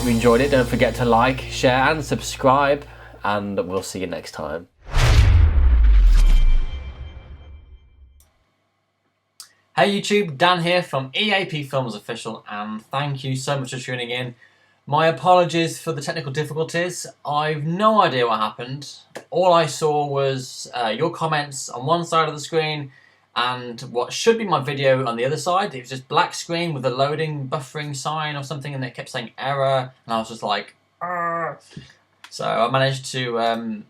hope you enjoyed it. Don't forget to like, share and subscribe, and we'll see you next time. Hey YouTube, Dan here from EAPFilmsOfficial, and thank you so much for tuning in. My apologies for the technical difficulties. I've no idea what happened. All I saw was your comments on one side of the screen and what should be my video on the other side. It was just black screen with a loading buffering sign or something, and it kept saying error, and I was just like, argh. So I managed to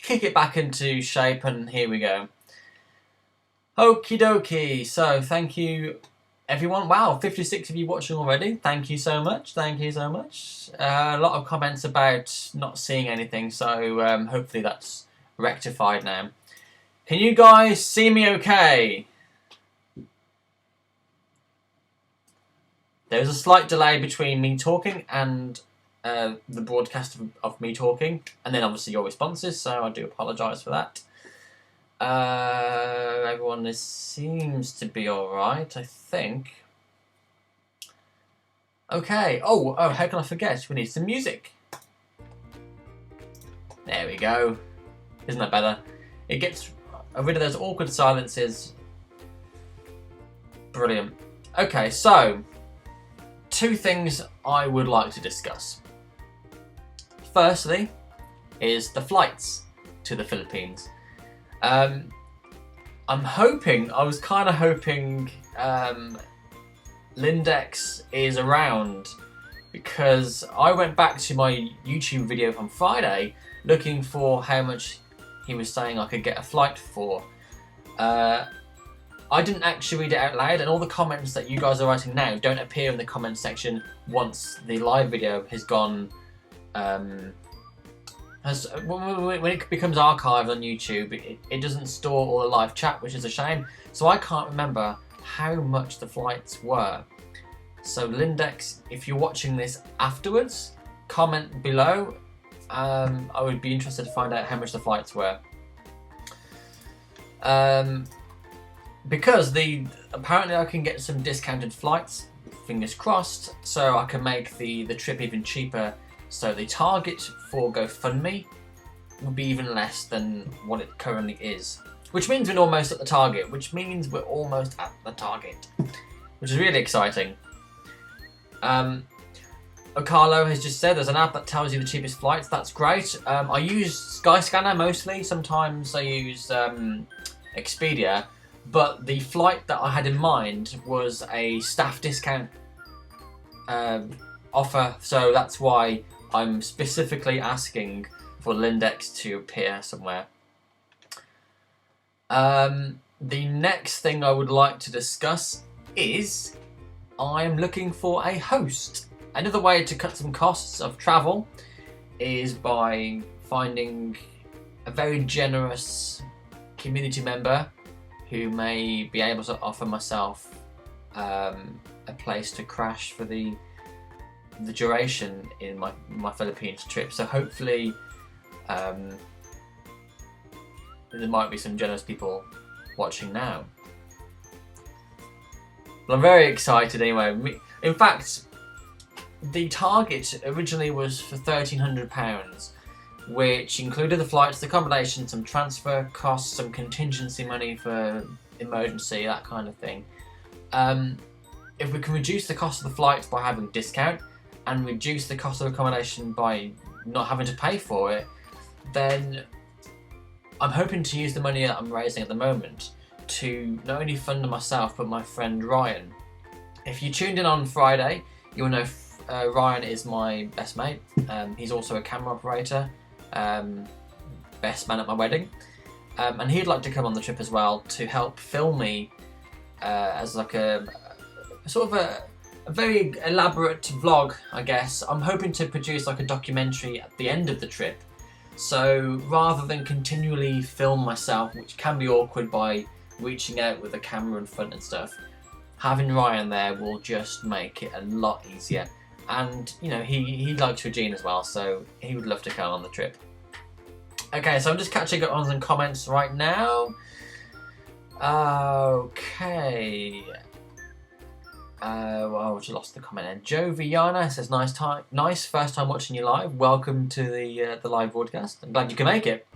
kick it back into shape, and here we go. Okie dokie, so thank you everyone. Wow, 56 of you watching already. Thank you so much, thank you so much. A lot of comments about not seeing anything, so hopefully that's rectified now. Can you guys see me okay? There's a slight delay between me talking and the broadcast of me talking, and then obviously your responses, so I do apologise for that. Everyone seems to be alright, I think. Okay, oh, how can I forget? We need some music. There we go. Isn't that better? It gets rid of those awkward silences. Brilliant. Okay, so, two things I would like to discuss. Firstly, is the flights to the Philippines. I was kind of hoping Lindex is around, because I went back to my YouTube video from Friday looking for how much he was saying I could get a flight for. I didn't actually read it out loud, and all the comments that you guys are writing now don't appear in the comment section once the live video has gone. When it becomes archived on YouTube, it doesn't store all the live chat, which is a shame. So I can't remember how much the flights were. So Lindex, if you're watching this afterwards, comment below. I would be interested to find out how much the flights were. Because apparently I can get some discounted flights, fingers crossed, so I can make the trip even cheaper. So the target for GoFundMe will be even less than what it currently is. Which means we're almost at the target, which is really exciting. Carlo has just said there's an app that tells you the cheapest flights. That's great. I use Skyscanner mostly. Sometimes I use Expedia. But the flight that I had in mind was a staff discount offer. So that's why I'm specifically asking for Lindex to appear somewhere. The next thing I would like to discuss is I'm looking for a host. Another way to cut some costs of travel is by finding a very generous community member who may be able to offer myself a place to crash for the duration in my Philippines trip. So hopefully there might be some generous people watching now. Well, I'm very excited anyway. In fact, the target originally was for £1,300, which included the flights, the accommodation, some transfer costs, some contingency money for emergency, that kind of thing. If we can reduce the cost of the flights by having a discount, and reduce the cost of accommodation by not having to pay for it, then I'm hoping to use the money that I'm raising at the moment to not only fund myself but my friend Ryan. If you tuned in on Friday, you'll know Ryan is my best mate. He's also a camera operator, best man at my wedding, and he'd like to come on the trip as well to help film me as like a sort of a very elaborate vlog, I guess. I'm hoping to produce like a documentary at the end of the trip. So rather than continually film myself, which can be awkward by reaching out with a camera in front and stuff, having Ryan there will just make it a lot easier. And you know, he likes Regine as well, so he would love to come on the trip. Okay, so I'm just catching up on some comments right now. Okay. Well, I just lost the comment there. Joe Viana says, nice first time watching you live. Welcome to the live broadcast. I'm glad you can make it.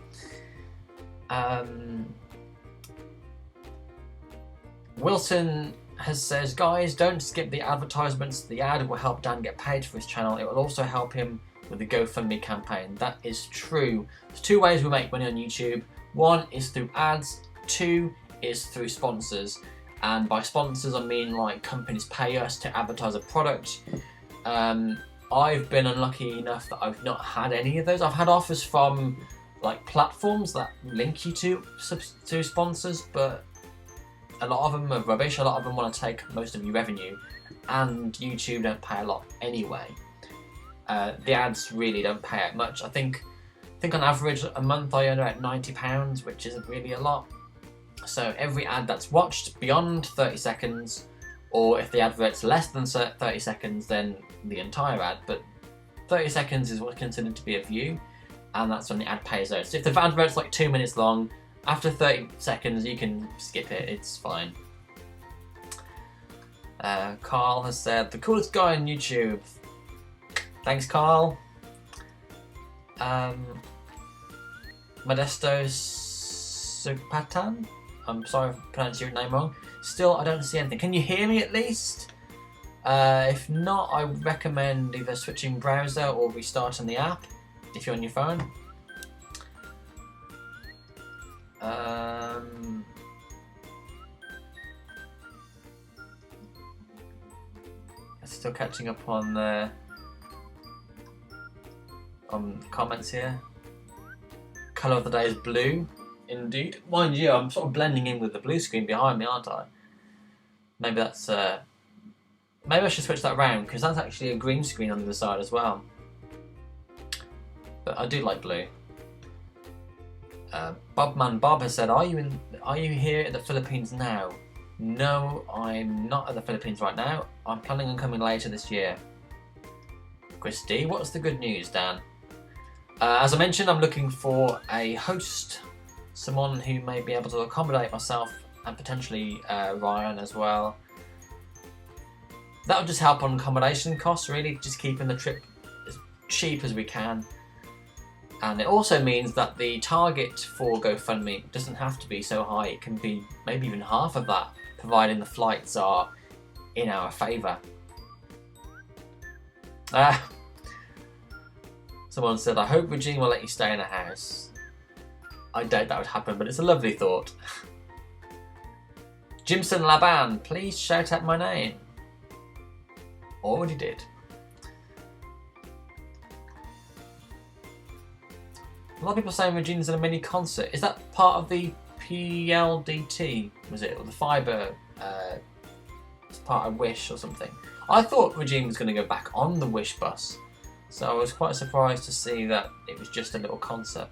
Wilson says, guys, don't skip the advertisements. The ad will help Dan get paid for his channel. It will also help him with the GoFundMe campaign. That is true. There's two ways we make money on YouTube. One is through ads. Two is through sponsors. And by sponsors, I mean like companies pay us to advertise a product. I've been unlucky enough that I've not had any of those. I've had offers from like platforms that link you to sponsors, but a lot of them are rubbish. A lot of them want to take most of your revenue, and YouTube don't pay a lot anyway. The ads really don't pay out much. I think on average a month I earn about £90, which isn't really a lot. So every ad that's watched beyond 30 seconds, or if the advert's less than 30 seconds, then the entire ad, but 30 seconds is what's considered to be a view, and that's when the ad pays out. So if the advert's like 2 minutes long, after 30 seconds you can skip it, it's fine. Carl has said, the coolest guy on YouTube. Thanks, Carl. Modesto Supatan? I'm sorry if I pronounced your name wrong. Still, I don't see anything. Can you hear me at least? If not, I would recommend either switching browser or restarting the app if you're on your phone. Still catching up on the comments here. Colour of the day is blue. Indeed. Mind you, I'm sort of blending in with the blue screen behind me, aren't I? Maybe that's... maybe I should switch that around, because that's actually a green screen on the other side as well. But I do like blue. Bobman Bob has said, are you here at the Philippines now? No, I'm not at the Philippines right now. I'm planning on coming later this year. Christy, what's the good news, Dan? As I mentioned, I'm looking for a host. Someone who may be able to accommodate myself and potentially Ryan as well. That would just help on accommodation costs, really, just keeping the trip as cheap as we can. And it also means that the target for GoFundMe doesn't have to be so high. It can be maybe even half of that, providing the flights are in our favour. Someone said, I hope Regine will let you stay in a house. I doubt that would happen, but it's a lovely thought. Jimson Laban, please shout out my name. Already did. A lot of people saying Regine's in a mini concert. Is that part of the PLDT? Was it? Or the fibre? It's part of Wish or something. I thought Regine was going to go back on the Wish bus. So I was quite surprised to see that it was just a little concert.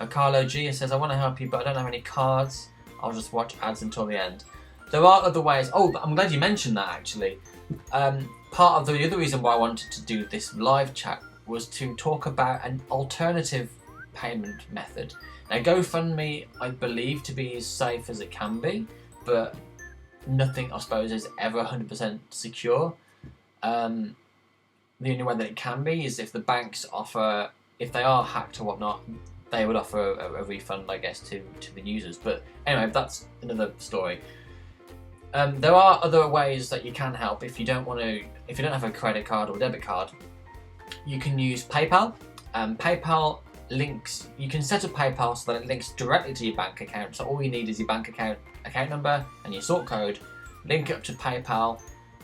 Carlo G says, I want to help you, but I don't have any cards. I'll just watch ads until the end. There are other ways. Oh, I'm glad you mentioned that, actually. Part of the other reason why I wanted to do this live chat was to talk about an alternative payment method. Now, GoFundMe, I believe to be as safe as it can be, but nothing, I suppose, is ever 100% secure. The only way that it can be is if the banks offer, if they are hacked or whatnot, they would offer a refund, I guess, to the users. But anyway, that's another story. There are other ways that you can help if you don't want to. If you don't have a credit card or debit card, you can use PayPal. PayPal links. You can set up PayPal so that it links directly to your bank account. So all you need is your bank account number and your sort code. Link it up to PayPal,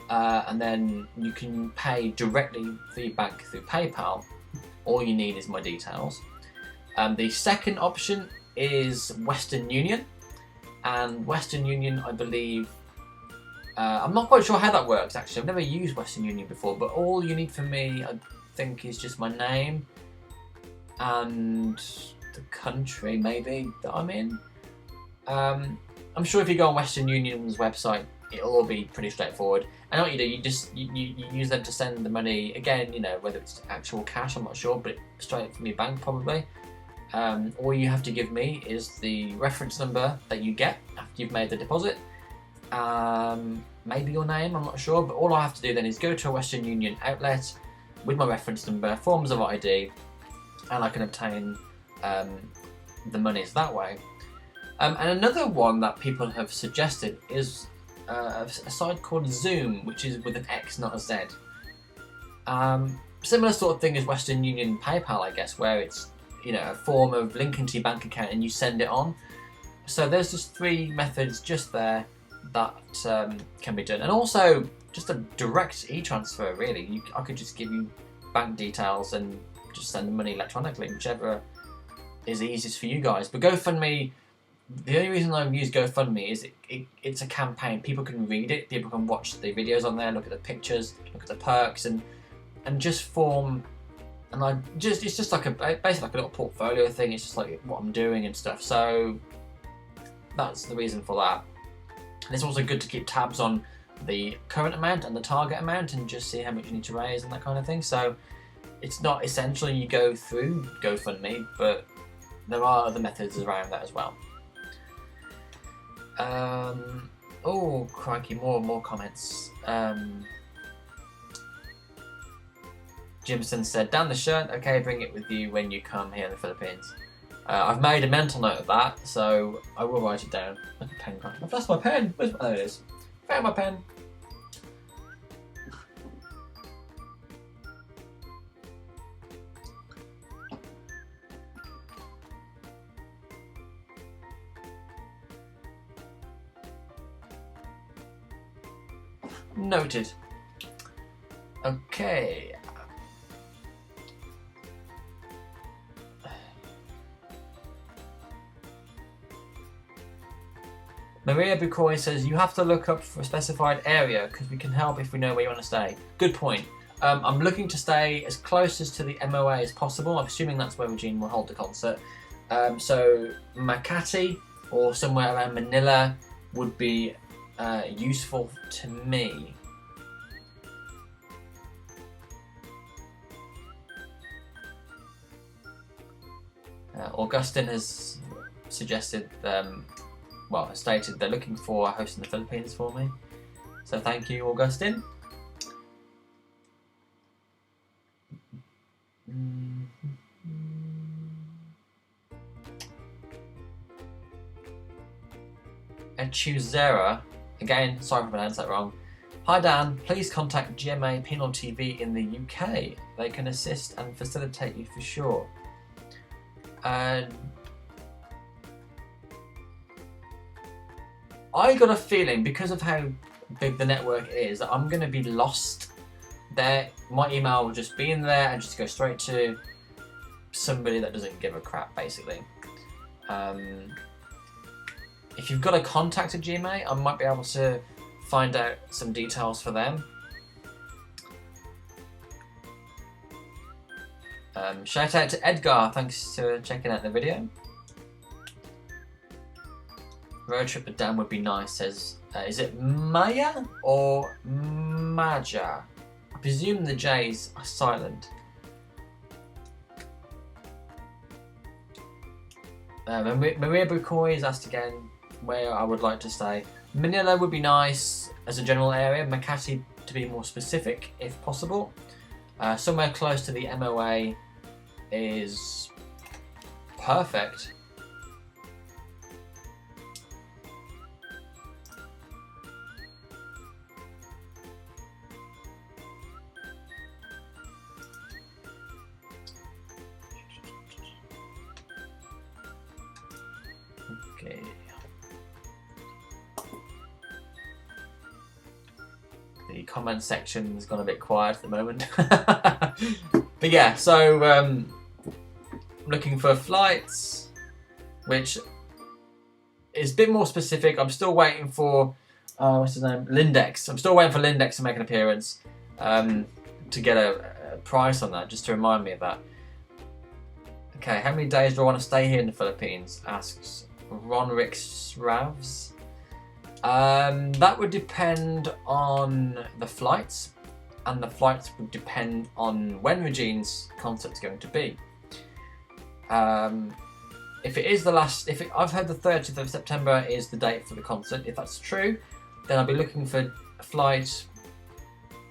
and then you can pay directly for your bank through PayPal. All you need is my details. The second option is Western Union, and Western Union, I believe, I'm not quite sure how that works actually. I've never used Western Union before, but all you need from me, I think, is just my name and the country maybe that I'm in. I'm sure if you go on Western Union's website, it'll all be pretty straightforward. And what you do, you use them to send the money, again, you know, whether it's actual cash, I'm not sure, but straight from your bank probably. all you have to give me is the reference number that you get after you've made the deposit. Maybe your name, I'm not sure, but all I have to do then is go to a Western Union outlet with my reference number, forms of ID, and I can obtain the monies that way. And another one that people have suggested is a site called Zoom, which is with an X, not a Z. Similar sort of thing as Western Union PayPal, I guess, where it's, you know, a form of linking to your bank account and you send it on. So there's just 3 methods just there that can be done. And also just a direct e-transfer, really. I could just give you bank details and just send the money electronically, whichever is easiest for you guys. But GoFundMe, the only reason I've used GoFundMe is it's a campaign. People can read it, people can watch the videos on there, look at the pictures, look at the perks, and just form. And it's just like basically like a little portfolio thing. It's just like what I'm doing and stuff. So that's the reason for that. And it's also good to keep tabs on the current amount and the target amount and just see how much you need to raise and that kind of thing. So it's not essentially you go through GoFundMe, but there are other methods around that as well. Oh crikey, more comments. Jimson said, "Down the shirt, okay, bring it with you when you come here in the Philippines." I've made a mental note of that, so I will write it down. Like a pen. I've lost my pen. There it is. Found my pen. Noted. Okay. Maria Bucoy says, you have to look up for a specified area because we can help if we know where you want to stay. Good point. I'm looking to stay as close as to the MOA as possible. I'm assuming that's where Regine will hold the concert. So Makati or somewhere around Manila would be useful to me. Augustine has suggested, has stated they're looking for a host in the Philippines for me. So thank you, Augustine. Echuzera, again, sorry if I pronounced that wrong. Hi Dan, please contact GMA Penal TV in the UK. They can assist and facilitate you for sure. I got a feeling, because of how big the network is, that I'm going to be lost there. My email will just be in there and just go straight to somebody that doesn't give a crap, basically. If you've got a contact at GMA, I might be able to find out some details for them. Shout out to Edgar, thanks for checking out the video. Road trip with Dan would be nice, says, is it Maya or Maja? I presume the J's are silent. Maria Bucoy is asked again where I would like to stay. Manila would be nice as a general area, Makati to be more specific if possible. Somewhere close to the MOA is perfect. Okay. The comment section has gone a bit quiet at the moment. But yeah, so I'm looking for flights, which is a bit more specific. I'm still waiting for, what's his name? Lindex. I'm still waiting for Lindex to make an appearance to get a price on that, just to remind me of that. Okay, how many days do I want to stay here in the Philippines? Asks Ronrix Ravs. That would depend on the flights, and the flights would depend on when Regine's concert's going to be. If it is the last, I've heard the 30th of September is the date for the concert. If that's true, then I'll be looking for a flight,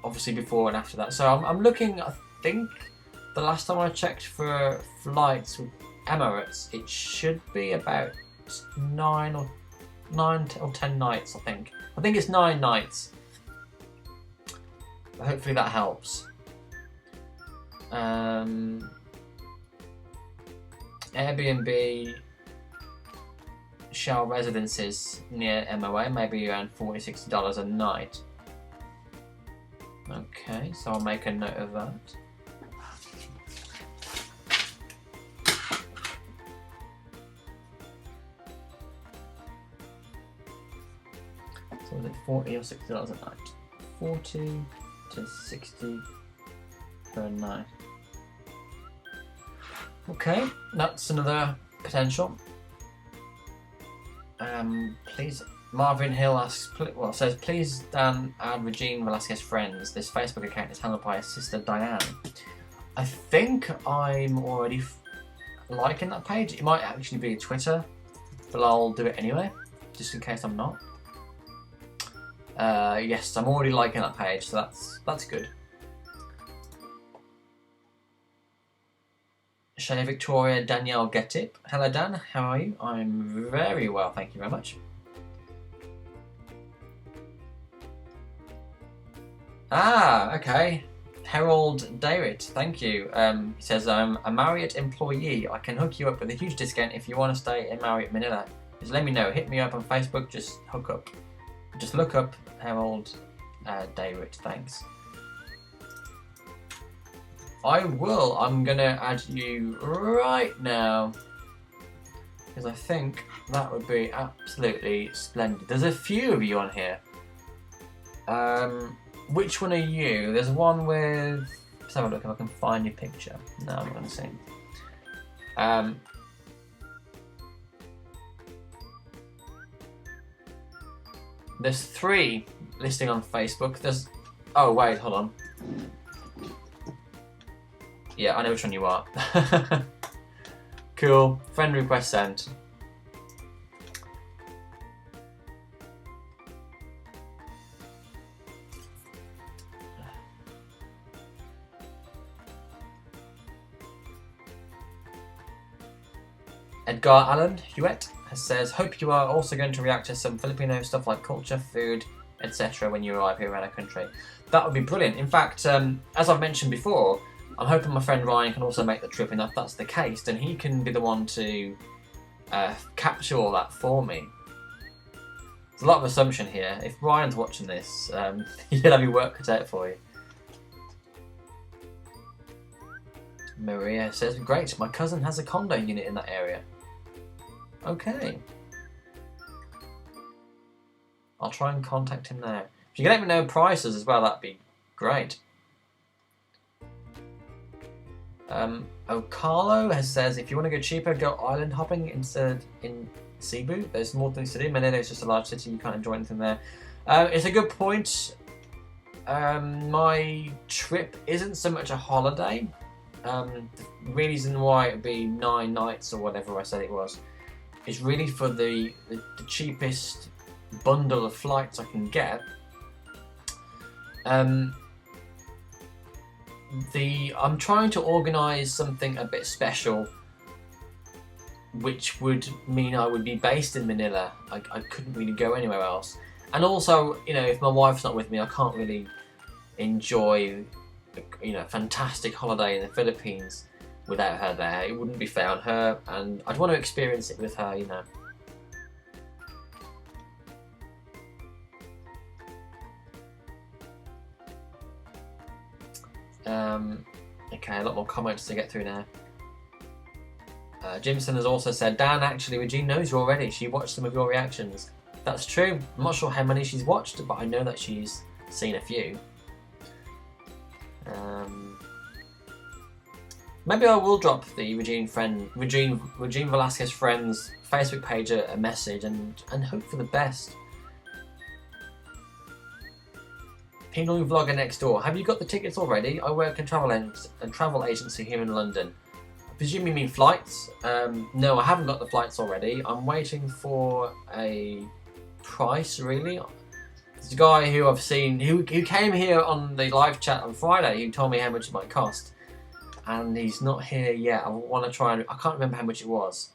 obviously before and after that. So I'm looking, I think, the last time I checked for flights with Emirates, it should be about 9 or 10 nights, I think. I think it's 9 nights. Hopefully that helps. Airbnb shell residences near MOA, maybe around $40-60 a night. Okay, so I'll make a note of that. So is it $40 or $60 a night? 40 to 60 per night. Okay, that's another potential. Please, Marvin Hill asks, says, please Dan add Regine Velasquez friends. This Facebook account is handled by his sister Diane. I think I'm already liking that page. It might actually be Twitter, but I'll do it anyway, just in case I'm not. Yes, I'm already liking that page, so that's good. Shay Victoria Danielle Getip. Hello Dan, how are you? I'm very well, thank you very much. Ah, okay. Harold David, thank you. He says, I'm a Marriott employee. I can hook you up with a huge discount if you want to stay in Marriott Manila. Just let me know. Hit me up on Facebook, just hook up. Just look up Harold David, thanks. I will. I'm going to add you right now, because I think that would be absolutely splendid. There's a few of you on here. Which one are you? There's one with... Let's have a look if I can find your picture. No, I'm not going to see. There's 3 listing on Facebook. There's... Oh, wait, hold on. Yeah, I know which one you are. Cool. Friend request sent. Edgar Allen Hewitt says, hope you are also going to react to some Filipino stuff like culture, food, etc. when you arrive here around our country. That would be brilliant. In fact, as I've mentioned before, I'm hoping my friend Ryan can also make the trip, and if that's the case, then he can be the one to capture all that for me. There's a lot of assumption here. If Ryan's watching this, he'll have your work cut out for you. Maria says, great, my cousin has a condo unit in that area. Okay. I'll try and contact him now. If you can let me know prices as well, that'd be great. Carlo says, if you want to go cheaper, go island hopping instead in Cebu. There's more things to do. Manila is just a large city, you can't enjoy anything there. It's a good point. My trip isn't so much a holiday. The reason why it would be 9 nights or whatever I said it was is really for the cheapest bundle of flights I can get. I'm trying to organise something a bit special, which would mean I would be based in Manila. I couldn't really go anywhere else. And also, you know, if my wife's not with me, I can't really enjoy, you know, a fantastic holiday in the Philippines without her there. It wouldn't be fair on her, and I'd want to experience it with her, you know. Okay, a lot more comments to get through now. Jimson has also said, Dan, actually, Regine knows you already. She watched some of your reactions. That's true. I'm not sure how many she's watched, but I know that she's seen a few. Maybe I will drop the Regine Velasquez friends Facebook page a message and hope for the best. Penal Vlogger next door. Have you got the tickets already? I work in travel agency here in London. presume you mean flights. No, I haven't got the flights already. I'm waiting for a price, really. There's a guy who I've seen, who came here on the live chat on Friday, who told me how much it might cost. And he's not here yet. I want to try and, I can't remember how much it was.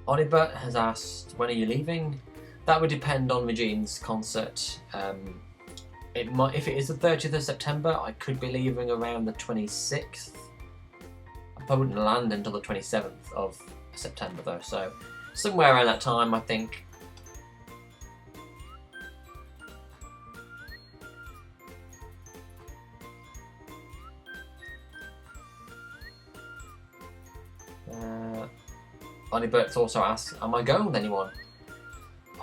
Olibert has asked, when are you leaving? That would depend on Regine's concert. It might, if it is the 30th of September, I could be leaving around the 26th. I probably wouldn't land until the 27th of September though, so somewhere around that time, I think. Olibert's also asked, am I going with anyone?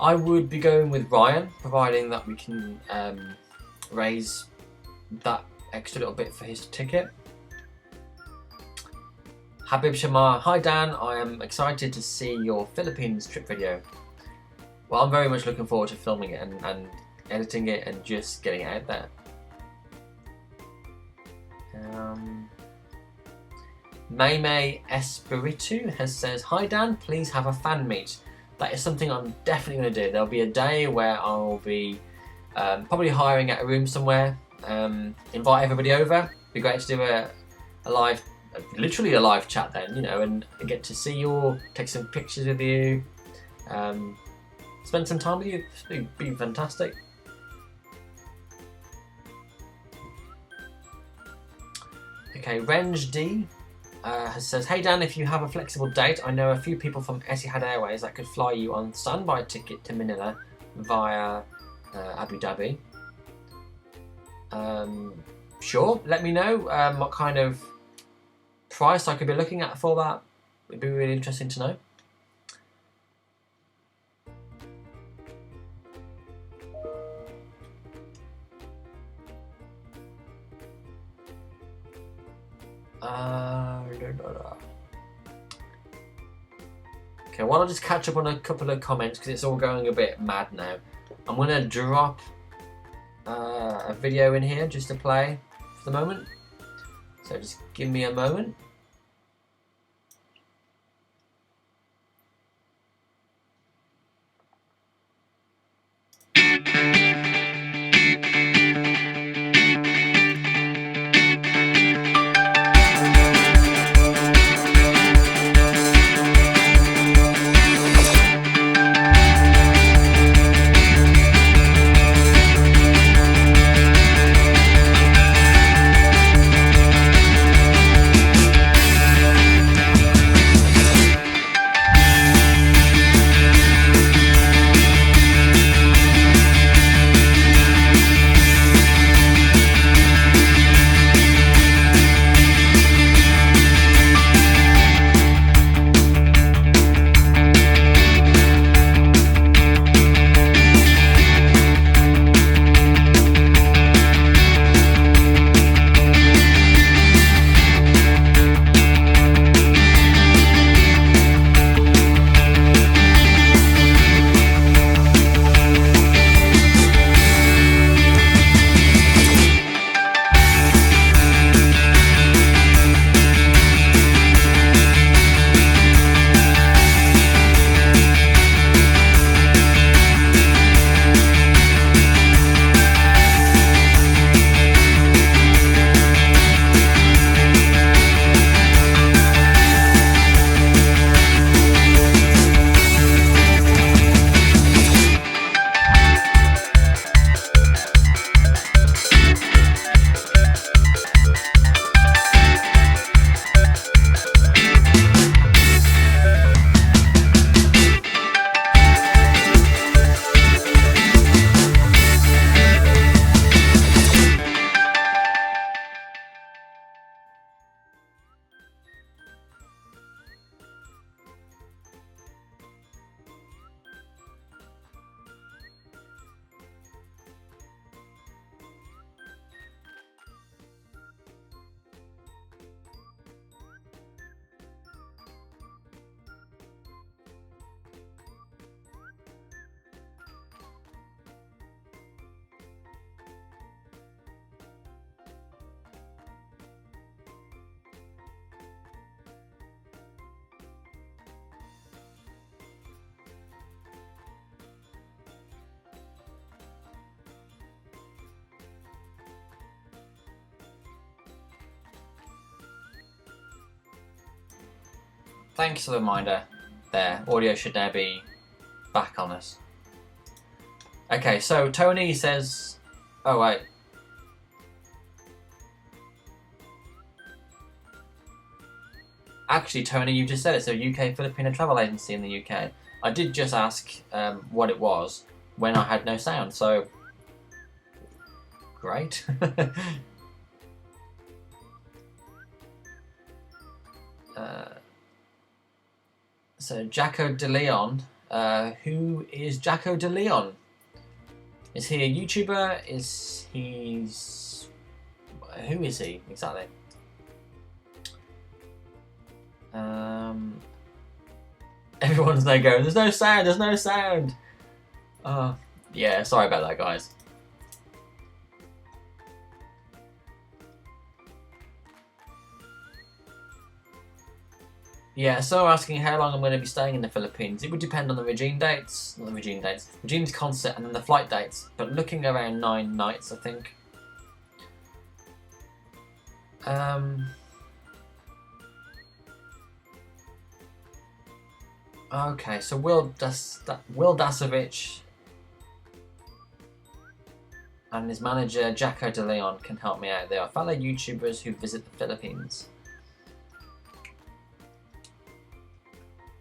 I would be going with Ryan, providing that we can raise that extra little bit for his ticket. Habib Shamar, hi Dan, I am excited to see your Philippines trip video. Well, I'm very much looking forward to filming it and editing it and just getting it out there. Maymay Espiritu says, hi Dan, please have a fan meet. That is something I'm definitely going to do. There'll be a day where I'll be probably hiring out a room somewhere, invite everybody over. It'd be great to do a live, literally a live chat then, you know, and get to see you all, take some pictures with you, spend some time with you. It'd be fantastic. Okay, Renge D says, hey Dan, if you have a flexible date, I know a few people from Etihad Airways that could fly you on standby ticket to Manila via Abu Dhabi. Sure, let me know what kind of price I could be looking at for that. It'd be really interesting to know. Okay, well, I'll just catch up on a couple of comments because it's all going a bit mad now. I'm going to drop a video in here just to play for the moment. So just give me a moment. Thanks for the reminder there. Audio should now be back on us. Okay, so Tony says... Oh, wait. Actually, Tony, you just said it's a UK-Filipino travel agency in the UK. I did just ask what it was when I had no sound, so... Great. So, Jacko De Leon. Who is Jacko De Leon? Is he a YouTuber? Who is he exactly? Everyone's now going, there's no sound, there's no sound. Yeah, sorry about that, guys. Yeah, so asking how long I'm going to be staying in the Philippines. It would depend on the Regine's concert and then the flight dates. But looking around 9 nights, I think. Okay, so Will Dasovich and his manager Jacko De Leon can help me out. They are fellow YouTubers who visit the Philippines.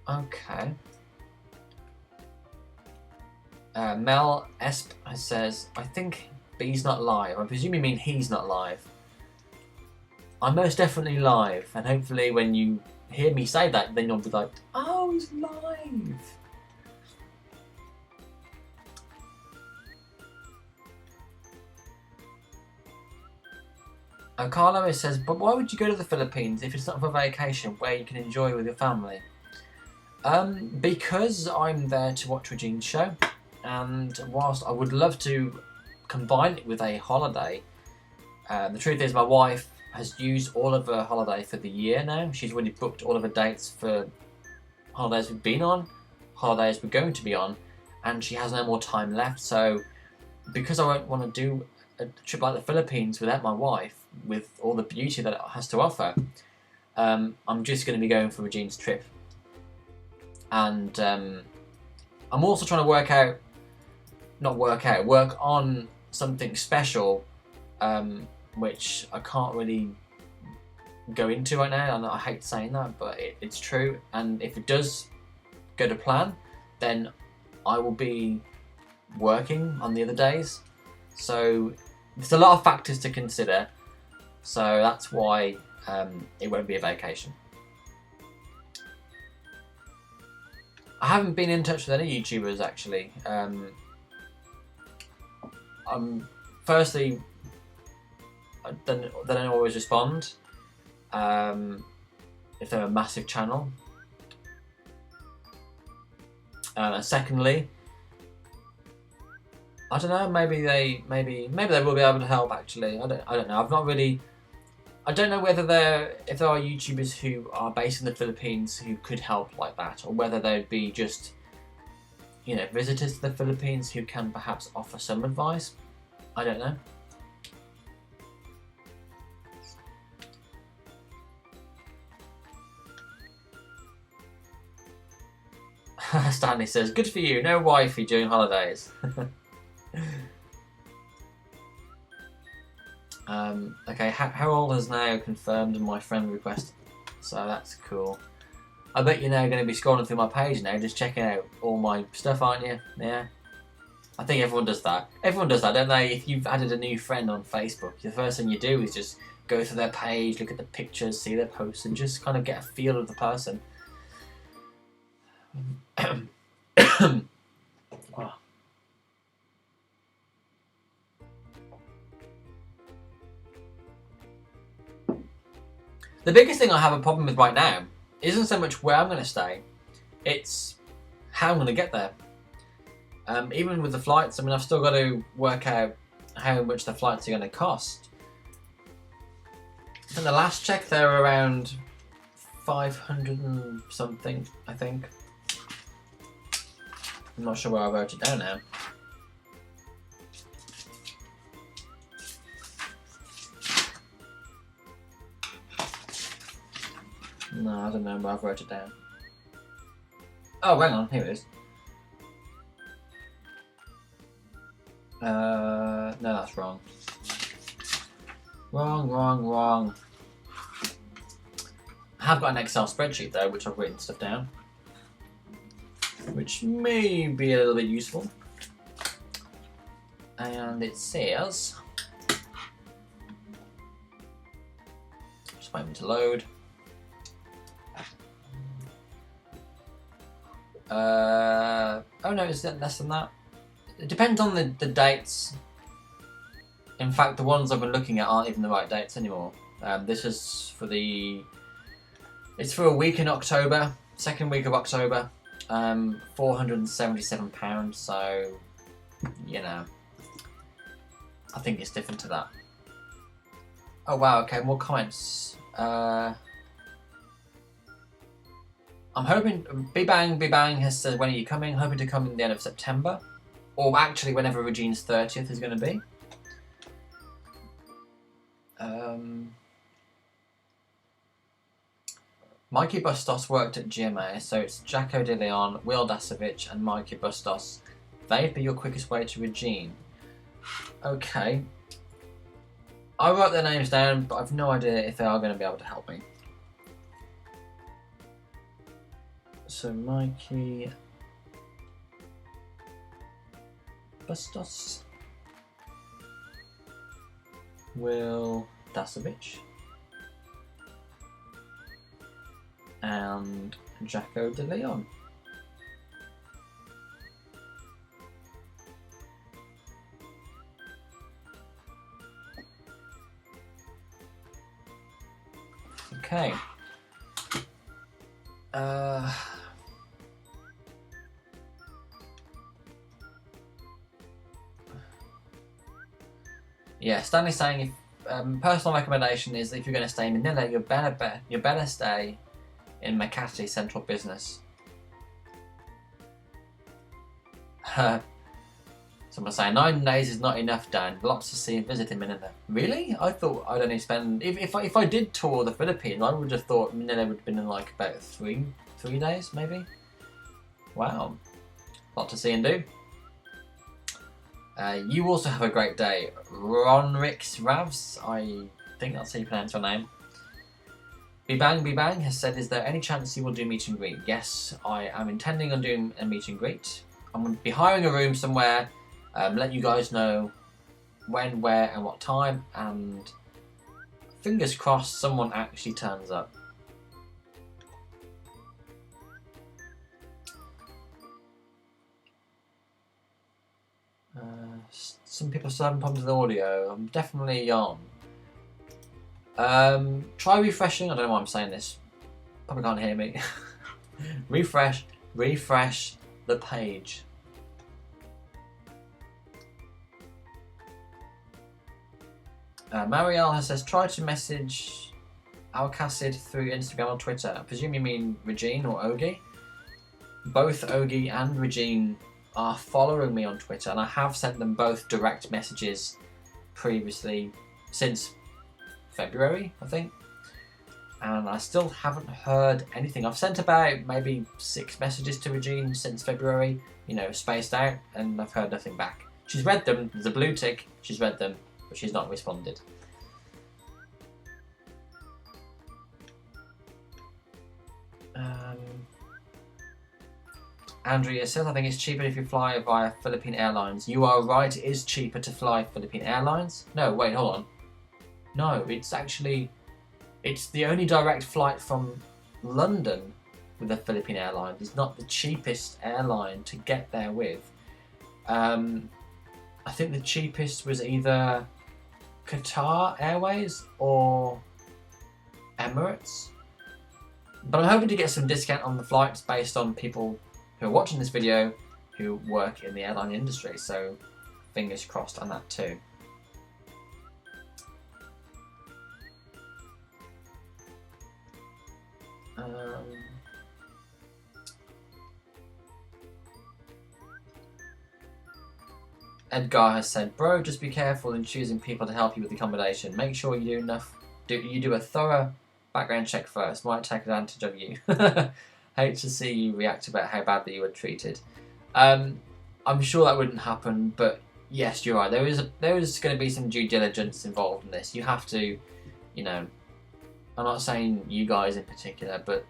Okay. Mel Esp says, I think B's not live. I presume you mean he's not live. I'm most definitely live, and hopefully when you hear me say that, then you'll be like, oh, he's live. Carlo says, but why would you go to the Philippines if it's not for vacation where you can enjoy with your family? Because I'm there to watch Regine's show, and whilst I would love to combine it with a holiday, the truth is my wife has used all of her holiday for the year now. She's already booked all of her dates for holidays we've been on, holidays we're going to be on, and she has no more time left. So because I won't want to do a trip like the Philippines without my wife, with all the beauty that it has to offer, I'm just going to be going for Regine's trip. And I'm also trying to work on something special, which I can't really go into right now, and I hate saying that, but it's true. And if it does go to plan, then I will be working on the other days. So there's a lot of factors to consider. So that's why it won't be a vacation. I haven't been in touch with any YouTubers actually. Firstly, they don't always respond if they're a massive channel. And secondly, I don't know. Maybe they will be able to help. Actually, I don't know. I don't know whether if there are YouTubers who are based in the Philippines who could help like that, or whether they'd be just, visitors to the Philippines who can perhaps offer some advice. I don't know. Stanley says, good for you, no wifey during holidays. Okay, Harold has now confirmed my friend request, so that's cool. I bet you're now going to be scrolling through my page now, just checking out all my stuff, aren't you? Yeah. I think everyone does that. Everyone does that, don't they? If you've added a new friend on Facebook, the first thing you do is just go through their page, look at the pictures, see their posts, and just kind of get a feel of the person. Wow. The biggest thing I have a problem with right now isn't so much where I'm going to stay, it's how I'm going to get there. Even with the flights, I mean, I've still got to work out how much the flights are going to cost. And the last check, they're around 500 and something, I think. I'm not sure where I wrote it down now. No, I don't know where I've wrote it down. Oh, hang on, here it is. No, that's wrong. Wrong. I have got an Excel spreadsheet though, which I've written stuff down, which may be a little bit useful. And it says, just waiting to load. Oh no, it's less than that. It depends on the dates. In fact, the ones I've been looking at aren't even the right dates anymore. This is for it's for a week in October, second week of October. £477, so, you know, I think it's different to that. Oh wow, okay, more comments. I'm hoping, B-Bang has said, when are you coming? Hoping to come in the end of September. Or actually, whenever Regine's 30th is going to be. Mikey Bustos worked at GMA, so it's Jacko De Leon, Will Dasovich, and Mikey Bustos. They'd be your quickest way to Regine. Okay. I wrote their names down, but I've no idea if they are going to be able to help me. So Mikey Bustos, Will Dasovich, and Jacko De Leon. Okay. Yeah, Stanley's saying if personal recommendation is if you're going to stay in Manila, you better stay in Makati Central Business. Someone saying 9 days is not enough, Dan. Lots to see and visit in Manila. Really? I thought I'd only spend if I did tour the Philippines, I would have thought Manila would have been in like about three days maybe. Wow, lot to see and do. You also have a great day, Ronrix Ravs. I think that's how you pronounce your name. B-Bang has said, is there any chance you will do meet and greet? Yes, I am intending on doing a meet and greet. I'm going to be hiring a room somewhere, let you guys know when, where and what time, and fingers crossed someone actually turns up. Some people still having problems with audio. I'm definitely on. Try refreshing. I don't know why I'm saying this. Probably can't hear me. refresh the page. Marielle has says, try to message Alcacid through Instagram or Twitter. I presume you mean Regine or Ogie. Both Ogie and Regine are following me on Twitter, and I have sent them both direct messages previously since February, I think, and I still haven't heard anything. I've sent about maybe 6 messages to Regine since February, you know, spaced out, and I've heard nothing back. She's read them, there's a blue tick, she's read them, but she's not responded. Andrea says, I think it's cheaper if you fly via Philippine Airlines. You are right, it is cheaper to fly Philippine Airlines. No, wait, hold on. No, it's the only direct flight from London with the Philippine Airlines. It's not the cheapest airline to get there with. I think the cheapest was either Qatar Airways or Emirates. But I'm hoping to get some discount on the flights based on people who are watching this video who work in the airline industry, so fingers crossed on that too. Edgar has said, bro, just be careful in choosing people to help you with accommodation. Make sure you do a thorough background check first. Might take advantage of you. hate to see you react about how badly you were treated. I'm sure that wouldn't happen, but yes, you're right. There is going to be some due diligence involved in this. You have to, you know, I'm not saying you guys in particular, but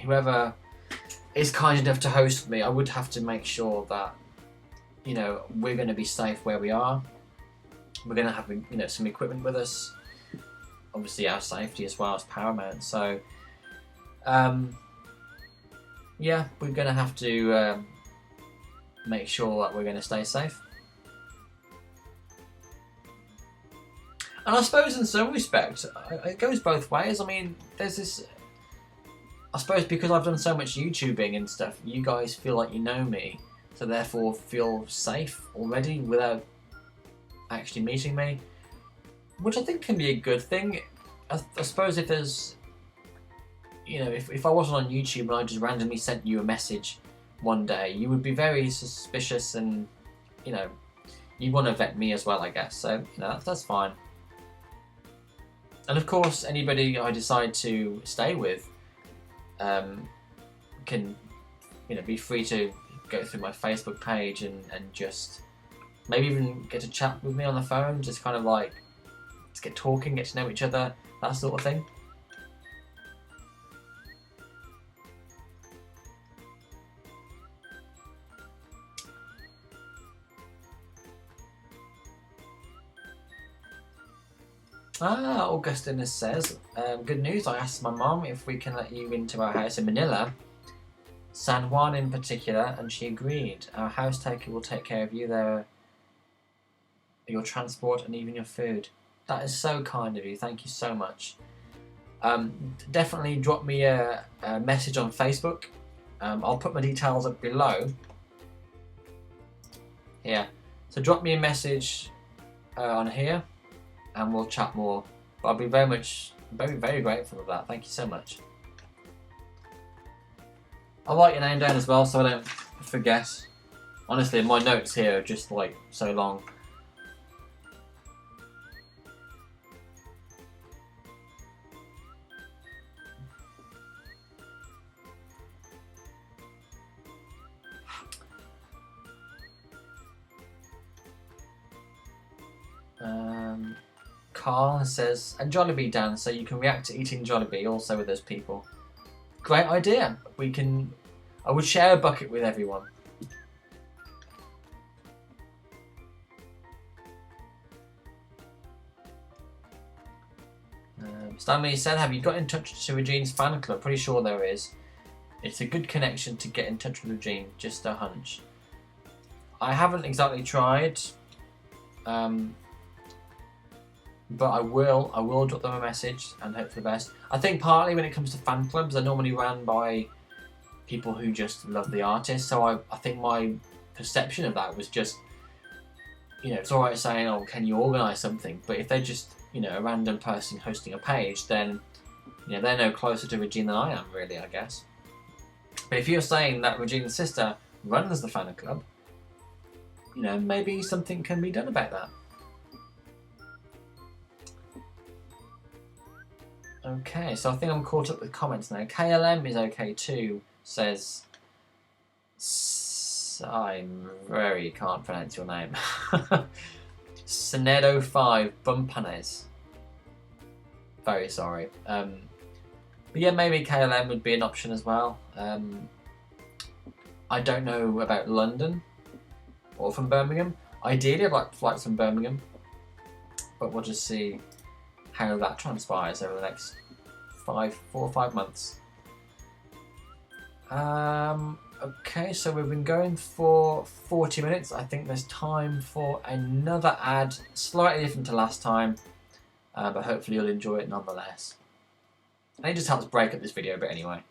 whoever is kind enough to host me, I would have to make sure that, you know, we're going to be safe where we are. We're going to have, you know, some equipment with us. Obviously, our safety as well is paramount. So, yeah, we're going to have to make sure that we're going to stay safe. And I suppose in some respects, it goes both ways. I mean, there's this... I suppose because I've done so much YouTubing and stuff, you guys feel like you know me, so therefore feel safe already without actually meeting me, which I think can be a good thing. I suppose if there's, you know, if I wasn't on YouTube and I just randomly sent you a message one day, you would be very suspicious and, you know, you want to vet me as well, I guess. So, you know, that's fine. And of course, anybody I decide to stay with can, you know, be free to go through my Facebook page and just maybe even get to chat with me on the phone, just kind of like, let's get talking, get to know each other, that sort of thing. Augustinus says, good news, I asked my mom if we can let you into our house in Manila, San Juan in particular, and she agreed. Our house taker will take care of you there, your transport and even your food. That is so kind of you, thank you so much. Definitely drop me a message on Facebook. I'll put my details up below. Here, so drop me a message on here and we'll chat more. But I'll be very grateful for that. Thank you so much. I'll write your name down as well so I don't forget. Honestly, my notes here are just like so long. Carl says, and Jollibee Dan, so you can react to eating Jollibee also with those people. Great idea. I would share a bucket with everyone. Stanley said, have you got in touch to Regine's fan club? Pretty sure there is. It's a good connection to get in touch with Regine, just a hunch. I haven't exactly tried. But I will drop them a message and hope for the best. I think partly when it comes to fan clubs, they're normally run by people who just love the artist. So I think my perception of that was just, you know, it's alright saying, oh, can you organise something? But if they're just, you know, a random person hosting a page, then, you know, they're no closer to Regine than I am, really, I guess. But if you're saying that Regine's sister runs the fan club, you know, maybe something can be done about that. Okay, so I think I'm caught up with comments now. KLM is okay too, says... I very can't pronounce your name. Senedo5 Bumpanes. Very sorry. But yeah, maybe KLM would be an option as well. I don't know about London or from Birmingham. Ideally, I'd like flights from Birmingham, but we'll just see how that transpires over the next 4 or 5 months. Okay, so we've been going for 40 minutes. I think there's time for another ad, slightly different to last time, but hopefully you'll enjoy it nonetheless. And it just helps break up this video a bit anyway.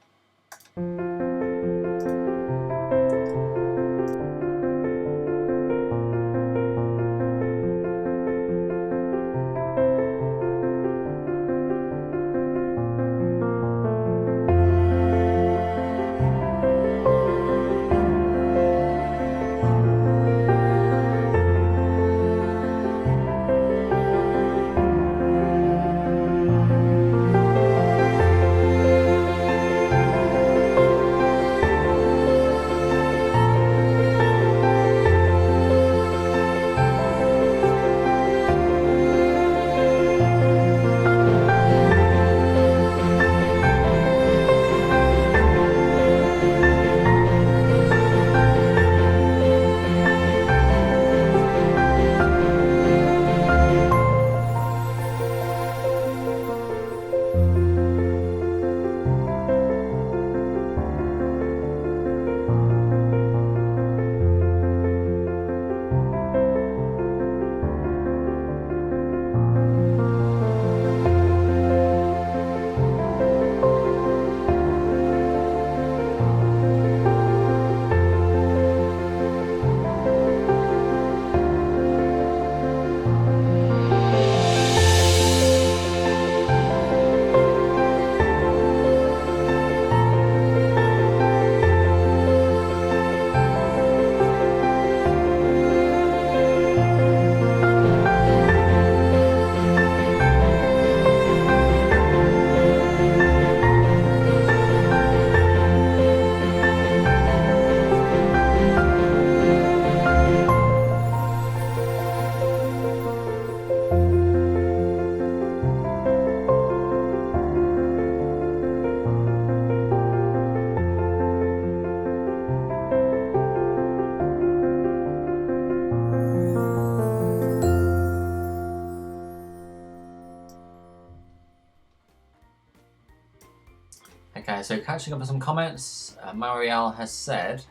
Okay, so catching up with some comments, Marielle has said,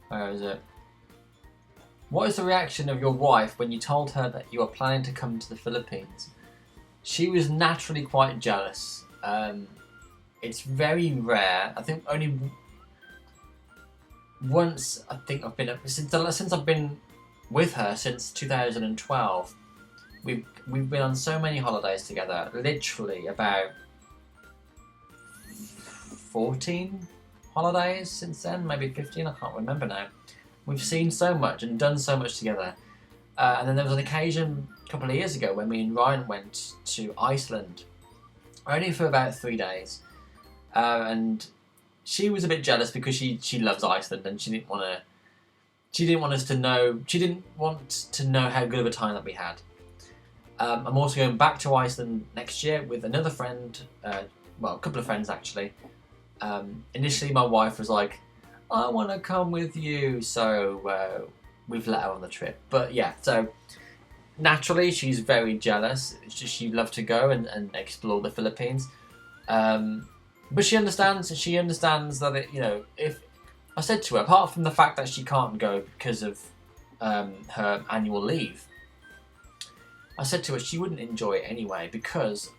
where is it? What is the reaction of your wife when you told her that you are planning to come to the Philippines? She was naturally quite jealous. It's very rare. I think only once. I think I've been since I've been with her since 2012. We've been on so many holidays together. Literally about 14 holidays since then, maybe 15. I can't remember now. We've seen so much and done so much together. And then there was an occasion a couple of years ago when me and Ryan went to Iceland, only for about 3 days. And she was a bit jealous because she loves Iceland and she didn't want us to know. She didn't want to know how good of a time that we had. I'm also going back to Iceland next year with another friend. Well, a couple of friends actually. Initially, my wife was like, "I want to come with you," so we've let her on the trip. But yeah, so naturally she's very jealous. She'd love to go and explore the Philippines. But she understands that if I said to her, apart from the fact that she can't go because of her annual leave, I said to her she wouldn't enjoy it anyway because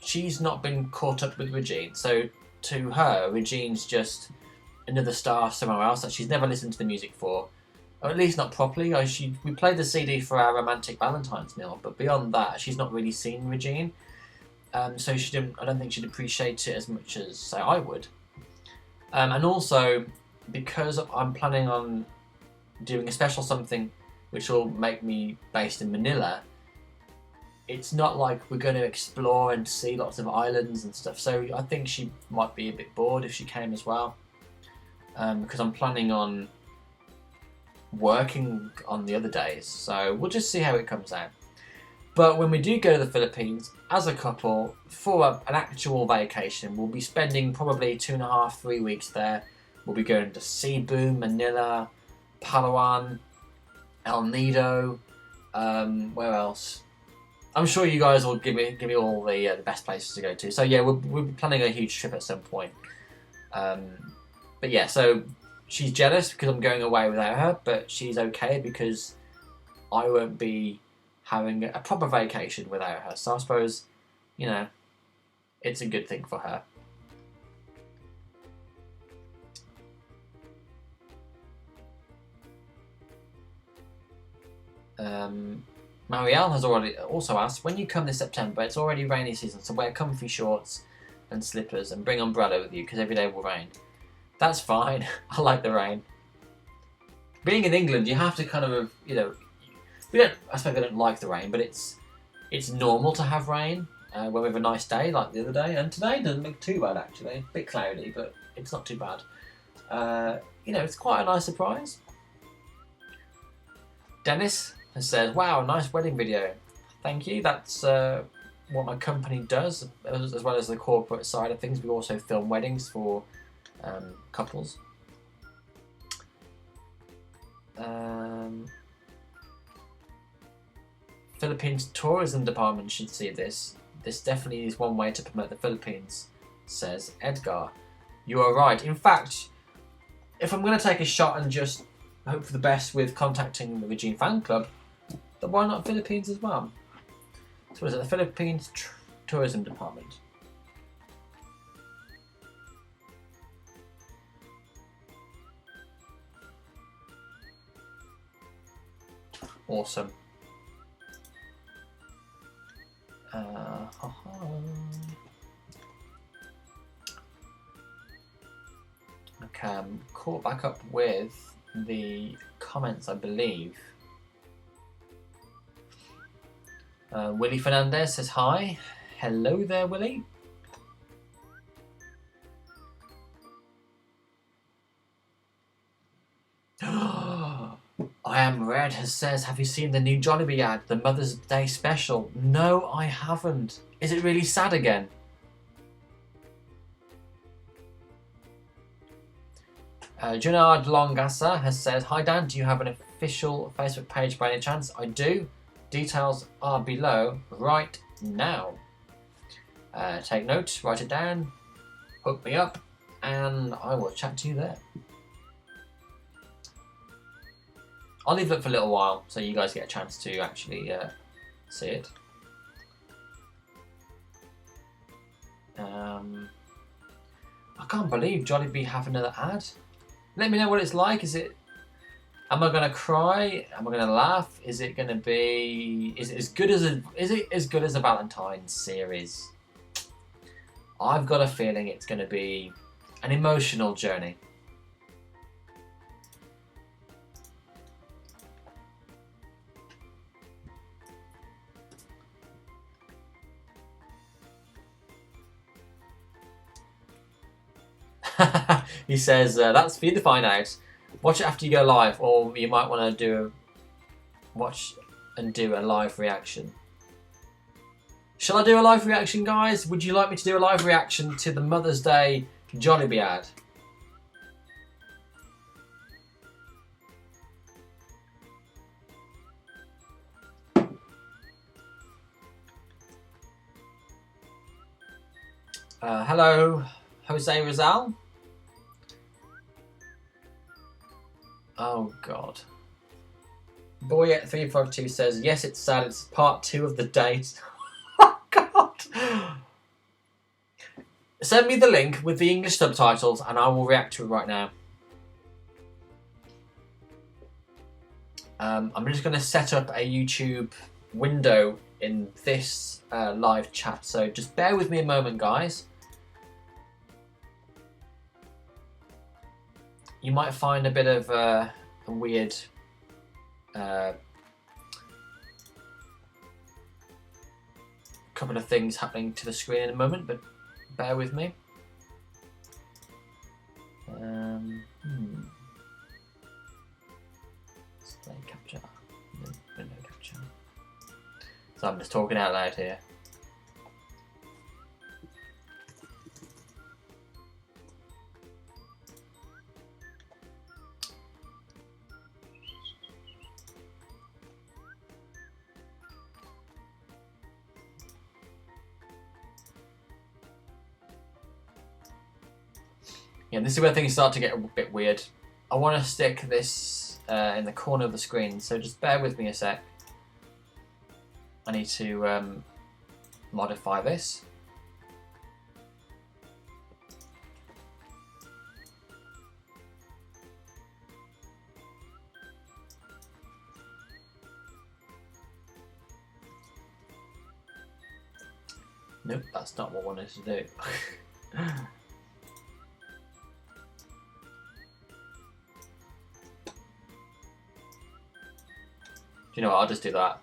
she's not been caught up with Regine. So to her, Regine's just another star somewhere else that she's never listened to the music for, or at least not properly. We played the CD for our romantic Valentine's meal, but beyond that, she's not really seen Regine. So I don't think she'd appreciate it as much as say I would. And also because I'm planning on doing a special something which will make me based in Manila. It's not like we're going to explore and see lots of islands and stuff. So I think she might be a bit bored if she came as well. Because I'm planning on working on the other days. So we'll just see how it comes out. But when we do go to the Philippines, as a couple, for an actual vacation, we'll be spending probably 2.5, 3 weeks there. We'll be going to Cebu, Manila, Palawan, El Nido, where else? I'm sure you guys will give me all the best places to go to. So yeah, we're planning a huge trip at some point. But yeah, so she's jealous because I'm going away without her, but she's okay because I won't be having a proper vacation without her. So I suppose, it's a good thing for her. Marielle has already also asked, when you come this September, it's already rainy season, so wear comfy shorts and slippers and bring umbrella with you because every day will rain. That's fine. I like the rain. Being in England, you have to kind of, I suppose I don't like the rain, but it's normal to have rain when we have a nice day like the other day, and today doesn't look too bad actually. A bit cloudy, but it's not too bad. It's quite a nice surprise. Dennis has said, "Wow, nice wedding video." Thank you. That's what my company does, as well as the corporate side of things. We also film weddings for couples. Philippines Tourism Department should see this. This definitely is one way to promote the Philippines, says Edgar. You are right. In fact, if I'm going to take a shot and just hope for the best with contacting the Regine fan club, then why not Philippines as well? So what is it? The Philippines Tourism Department. Awesome. Okay, I'm caught back up with the comments, I believe. Willie Fernandez says hi. Hello there, Willie. I Am Red says, have you seen the new Jollibee ad, the Mother's Day special? No, I haven't. Is it really sad again? Junard Longassa has said, hi Dan, do you have an official Facebook page by any chance? I do. Details are below right now. take notes, write it down, hook me up, and I will chat to you there. I'll leave it for a little while so you guys get a chance to actually see it. I can't believe Jollibee have another ad. Let me know what it's like. Am I gonna cry? Am I gonna laugh? Is it gonna be? Is it as good as a Valentine's series? I've got a feeling it's gonna be an emotional journey. He says, that's for you to find out. Watch it after you go live, or you might want to watch and do a live reaction. Shall I do a live reaction, guys? Would you like me to do a live reaction to the Mother's Day Jollibee ad? Hello, Jose Rizal. Oh God. Boy at 352 says, yes, it's sad. It's part 2 of the date. Oh God. Send me the link with the English subtitles and I will react to it right now. I'm just going to set up a YouTube window in this live chat, so just bear with me a moment, guys. You might find a bit of a weird couple of things happening to the screen in a moment, but bear with me. Display capture, window capture. So I'm just talking out loud here. Yeah, this is where things start to get a bit weird. I want to stick this in the corner of the screen, so just bear with me a sec. I need to modify this. Nope, that's not what I wanted to do. Do you know what, I'll just do that.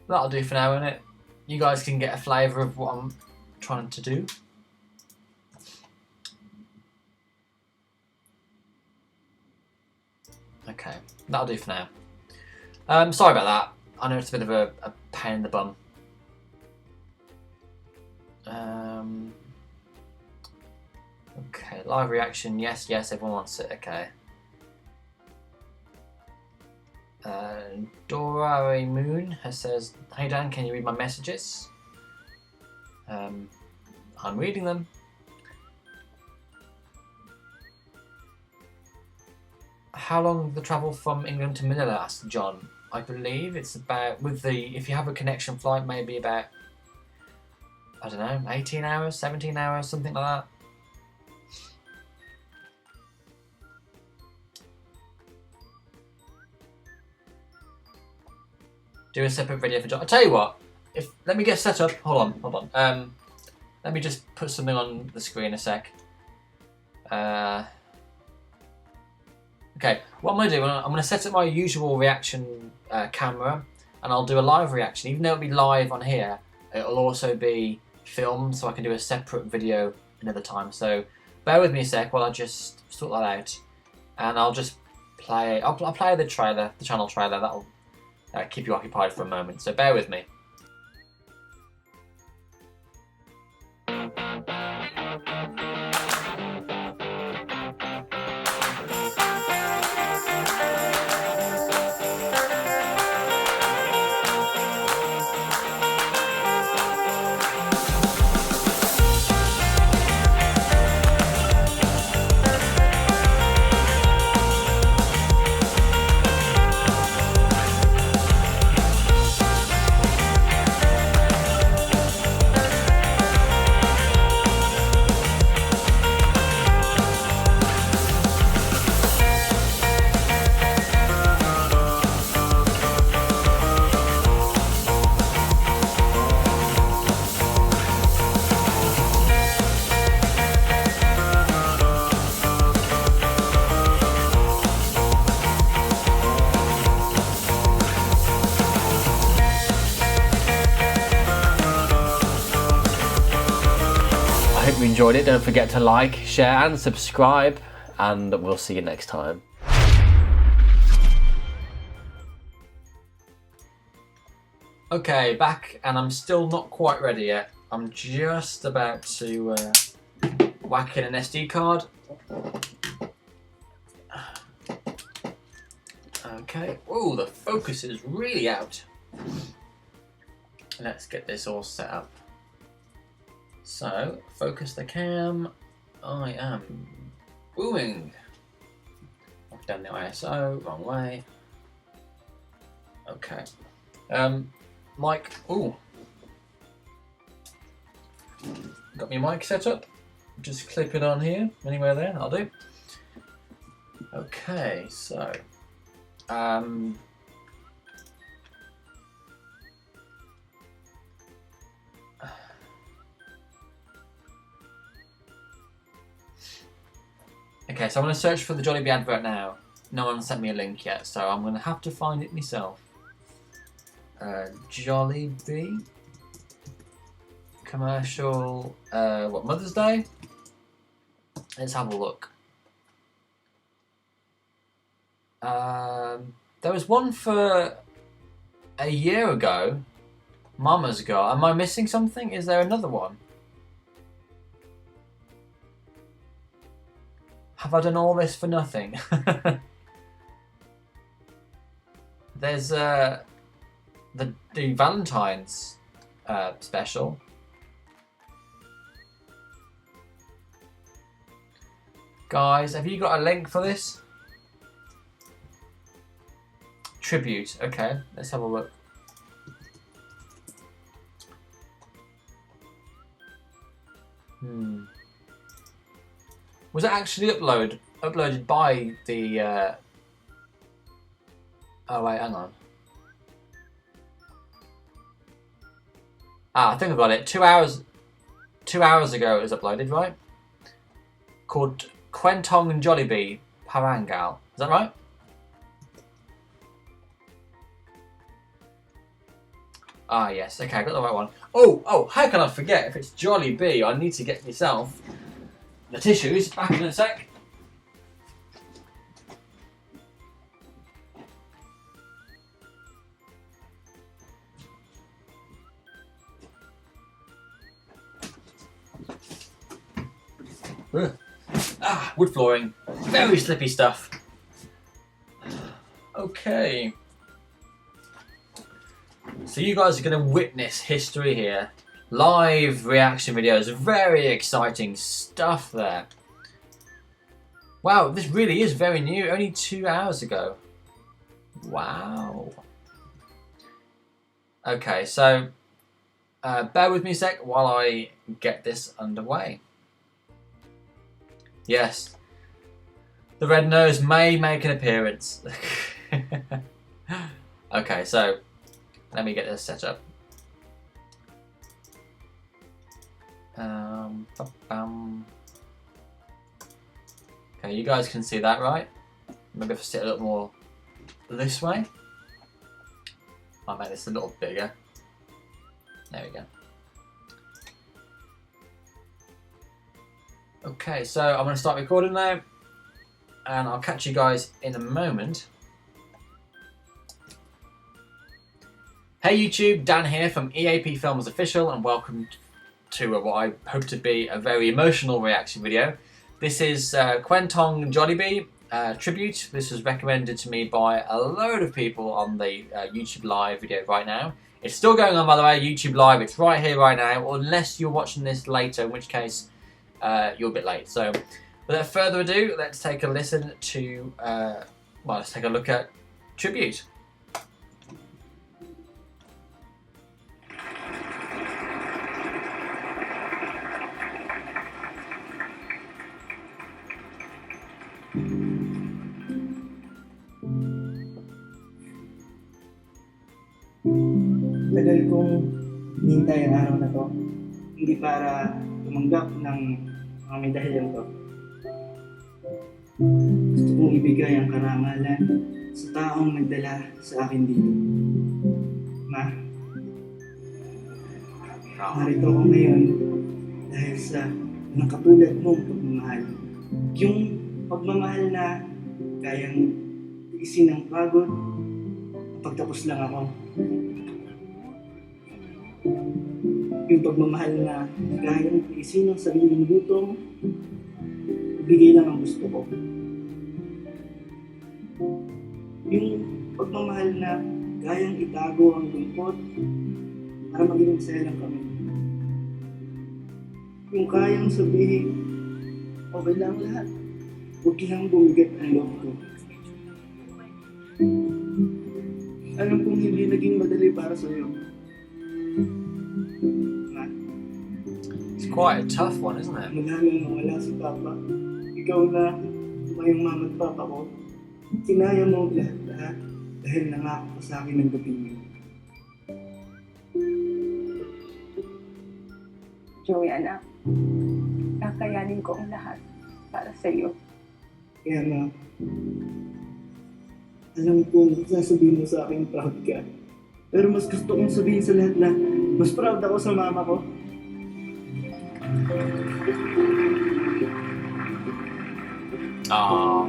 That'll do for now, innit? You guys can get a flavour of what I'm trying to do. Okay, that'll do for now. Sorry about that. I know it's a bit of a pain in the bum. Okay, live reaction, yes, everyone wants it, okay. Dora Moon says, hey Dan, can you read my messages? I'm reading them. How long the travel from England to Manila? Asked John. I believe it's about, if you have a connection flight, maybe about, I don't know, 18 hours, 17 hours, something like that. Do a separate video for John. I'll tell you what, let me get set up. Hold on. Let me just put something on the screen a sec. Okay, what I'm going to do, I'm going to set up my usual reaction camera, and I'll do a live reaction. Even though it'll be live on here, it'll also be filmed, so I can do a separate video another time. So bear with me a sec while I just sort that out, and I'll just play. I'll play the trailer, the channel trailer. That'll keep you occupied for a moment. So bear with me. enjoyed it, don't forget to like, share and subscribe, and we'll see you next time. Okay, back, and I'm still not quite ready yet. I'm just about to whack in an SD card. Okay, oh, the focus is really out. Let's get this all set up. So, focus the cam. I am booming. I've done the ISO, wrong way. Okay. Mic, ooh. Got my mic set up. Just clip it on here, anywhere there, I'll do. Okay, so, okay, so I'm going to search for the Jollibee advert now. No one sent me a link yet, so I'm going to have to find it myself. Jollibee commercial, what, Mother's Day? Let's have a look. There was one for a year ago. Mama's got. Am I missing something? Is there another one? Have I done all this for nothing? There's the Valentine's special. Guys, have you got a link for this? Tribute. Okay, let's have a look. Was it actually uploaded by the? Oh wait, hang on. Ah, I think I got it. 2 hours. 2 hours ago it was uploaded, right? Called Kwentong Jollibee Parangal. Is that right? Ah, yes. Okay, I got the right one. Oh! How can I forget? If it's Jollibee, I need to get myself the tissues. Back in a sec. Wood flooring. Very slippy stuff. Okay. So you guys are going to witness history here. Live reaction videos. Very exciting stuff there. Wow, this really is very new. Only 2 hours ago. Wow. Okay, so bear with me a sec while I get this underway. Yes, the red nose may make an appearance. Okay, so let me get this set up. Okay, you guys can see that, right? Maybe if I sit a little more this way. I'll make this a little bigger. There we go. Okay, so I'm going to start recording now, and I'll catch you guys in a moment. Hey YouTube, Dan here from EAPFilmsOfficial, and welcome to what I hope to be a very emotional reaction video. This is Kwentong Jollibee tribute. This was recommended to me by a load of people on the YouTube live video right now. It's still going on, by the way, YouTube live. It's right here, right now, unless you're watching this later, in which case you're a bit late. So without further ado, let's take a listen to, let's take a look at Tribute. Tagal kong hinintay ang araw na to, hindi para tumanggap ng mga medalyang to. Gusto kong ibigay ang karangalan sa taong nagdala sa akin dito. Ma, narito ako ngayon dahil sa ng katulad mong pagmamahal. Yung pagmamahal na kayang tiisin ng pagod, pagtapos lang ako. Yung pagmamahal na kayang tiisin ng sariling gutom, ibigay lang ang gusto ko. Yung pagmamahal na kayang itago ang lungkot para maging masaya lang kami. Yung kayang sabihin, okay lang lahat. Huwag lang bumigat ang loob ko. Alam kong hindi naging madali para sa'yo. It's quite a tough one, isn't it? Mula nang nawala si Papa, ikaw na tumayong mama at Papa ko. Sinaya mo lahat dahil nangako ka sa akin ng gabi niyo. Joey, anak, kakayanin ko ang lahat para sa iyo. Kaya nga, alam kong sasabihin mo sa akin proud ka. Pero mas gusto kong sabihin sa lahat na mas proud ako sa mama ko. Aww.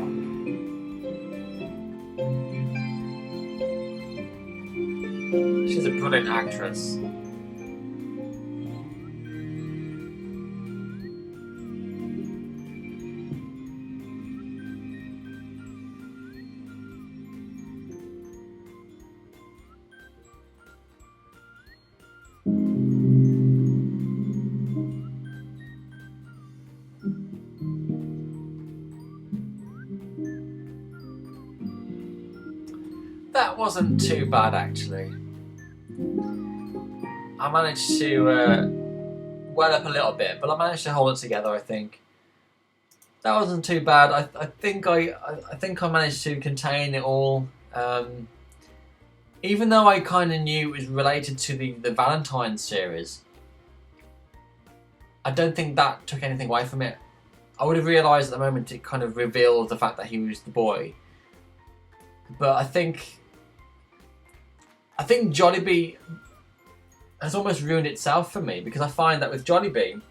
She's a brilliant actress. That wasn't too bad, actually. I managed to well up a little bit, but I managed to hold it together, I think. That wasn't too bad. I think I managed to contain it all. Even though I kind of knew it was related to the Valentine's series, I don't think that took anything away from it. I would have realised at the moment it kind of revealed the fact that he was the boy. But I think Jollibee has almost ruined itself for me, because I find that with Jollibee,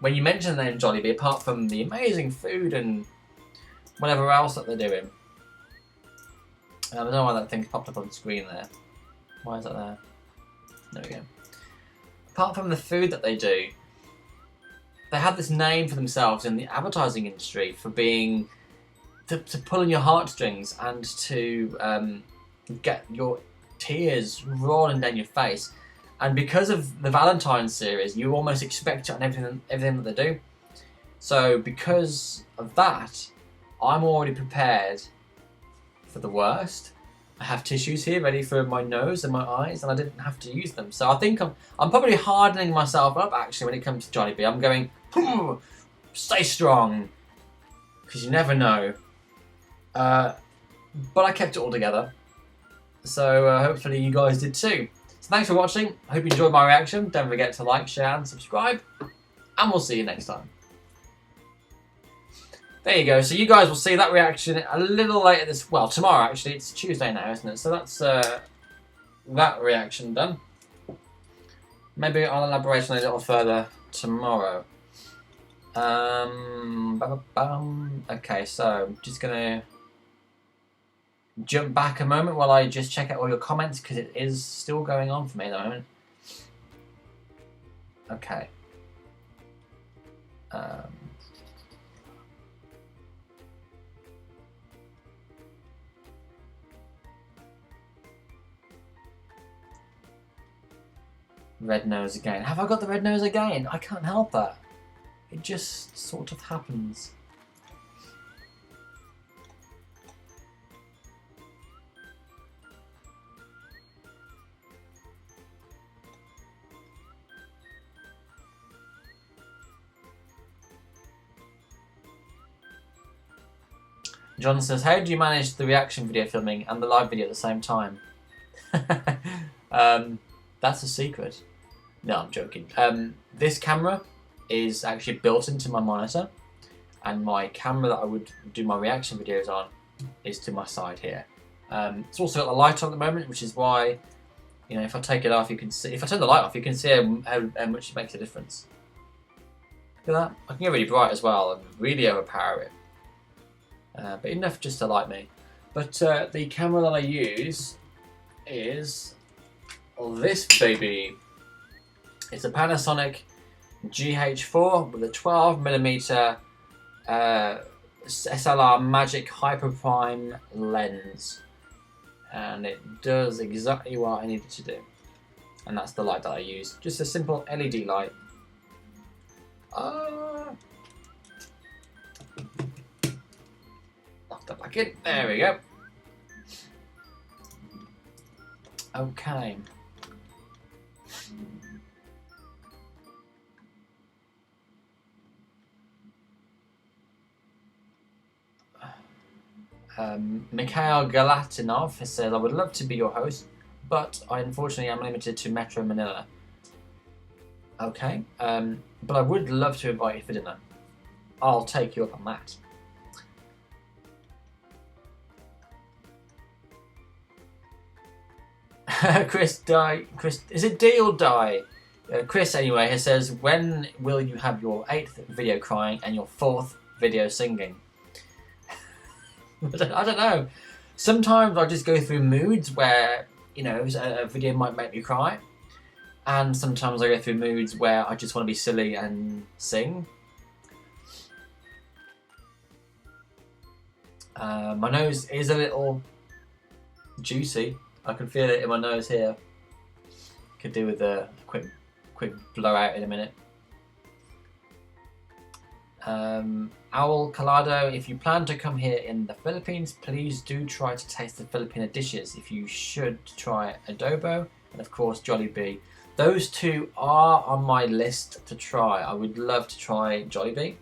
when you mention the name Jollibee, apart from the amazing food and whatever else that they're doing, I don't know why that thing's popped up on the screen there. Why is that there? There we go. Apart from the food that they do, they have this name for themselves in the advertising industry for being to pull on your heartstrings and to get your tears rolling down your face. And because of the Valentine's series, you almost expect it on everything that they do. So because of that, I'm already prepared for the worst. I have tissues here ready for my nose and my eyes, and I didn't have to use them. So I think I'm probably hardening myself up, actually, when it comes to Jollibee. I'm going, stay strong, because you never know. But I kept it all together. So hopefully you guys did too. So thanks for watching. I hope you enjoyed my reaction. Don't forget to like, share and subscribe. And we'll see you next time. There you go. So you guys will see that reaction a little later tomorrow actually. It's Tuesday now, isn't it? So that's that reaction done. Maybe I'll elaborate on it a little further tomorrow. Okay, so I'm just gonna jump back a moment while I just check out all your comments, because it is still going on for me at the moment. Okay. Red nose again. Have I got the red nose again? I can't help that. It just sort of happens. John says, how do you manage the reaction video filming and the live video at the same time? That's a secret. No, I'm joking. This camera is actually built into my monitor, and my camera that I would do my reaction videos on is to my side here. It's also got the light on at the moment, which is why, you know, if I take it off, you can see. If I turn the light off, you can see how much it makes a difference. Look at that. I can get really bright as well and really overpower it. But enough just to light me. But the camera that I use is this baby. It's a Panasonic GH4 with a 12mm SLR Magic Hyper Prime lens, and it does exactly what I need it to do. And that's the light that I use. Just a simple LED light. Lock that back in. There we go. Okay. Mikhail Galatinov says, I would love to be your host, but I unfortunately am limited to Metro Manila. Okay, but I would love to invite you for dinner. I'll take you up on that. Chris, is it D or Die? Chris, anyway, he says, when will you have your 8th video crying and your 4th video singing? I don't know. Sometimes I just go through moods where, you know, a video might make me cry. And sometimes I go through moods where I just want to be silly and sing. My nose is a little juicy. I can feel it in my nose here. Could do with a quick blowout in a minute. Owl Colado, if you plan to come here in the Philippines, please do try to taste the Filipino dishes. If you should try adobo and of course Jollibee. Those two are on my list to try. I would love to try Jollibee.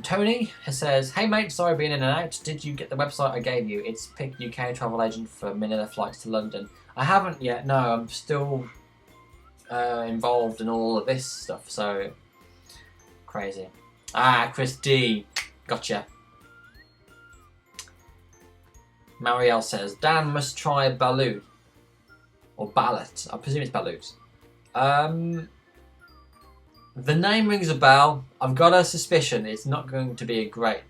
Tony says, hey mate, sorry being in and out. Did you get the website I gave you? It's Pick UK travel agent for Manila flights to London. I haven't yet, no, I'm still involved in all of this stuff, so crazy. Chris D, gotcha. Marielle says, Dan must try balut. Or ballot, I presume it's balut. The name rings a bell. I've got a suspicion it's not going to be a great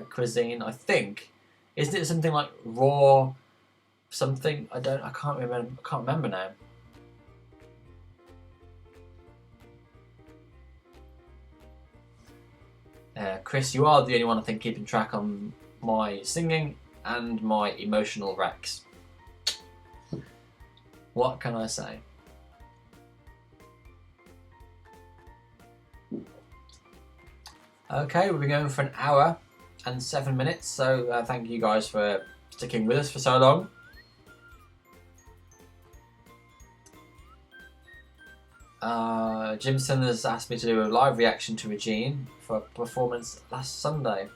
cuisine, I think. Isn't it something like raw something? I can't remember now. Chris, you are the only one I think keeping track on my singing and my emotional wrecks. What can I say? Okay, we've been going for an hour and 7 minutes, so thank you guys for sticking with us for so long. Jimson has asked me to do a live reaction to Regine for a performance last Sunday.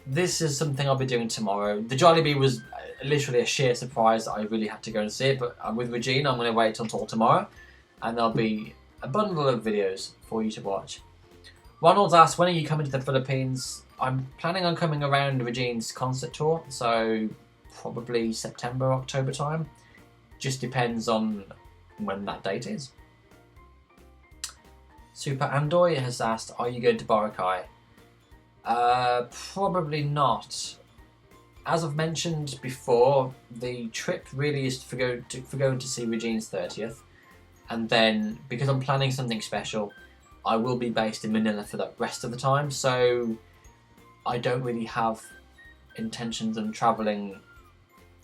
This is something I'll be doing tomorrow. The Jollibee was literally a sheer surprise that I really had to go and see it, but with Regine I'm going to wait until tomorrow and there'll be a bundle of videos for you to watch. Ronald's asked, when are you coming to the Philippines? I'm planning on coming around Regine's concert tour, so probably September, October time. Just depends on when that date is. Super Andoy has asked, are you going to Boracay? Probably not. As I've mentioned before, the trip really is for going to see Regine's 30th, and then because I'm planning something special, I will be based in Manila for the rest of the time, so I don't really have intentions of travelling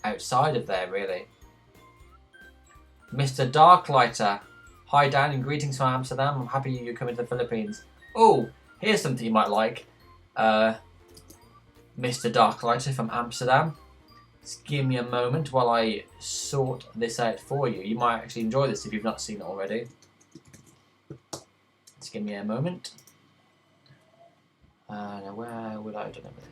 outside of there, really. Mr. Darklighter, hi Dan, and greetings from Amsterdam. I'm happy you're coming to the Philippines. Oh, here's something you might like. Mr. Darklighter from Amsterdam. Just give me a moment while I sort this out for you. You might actually enjoy this if you've not seen it already. Just give me a moment. Now where would I have done it with it?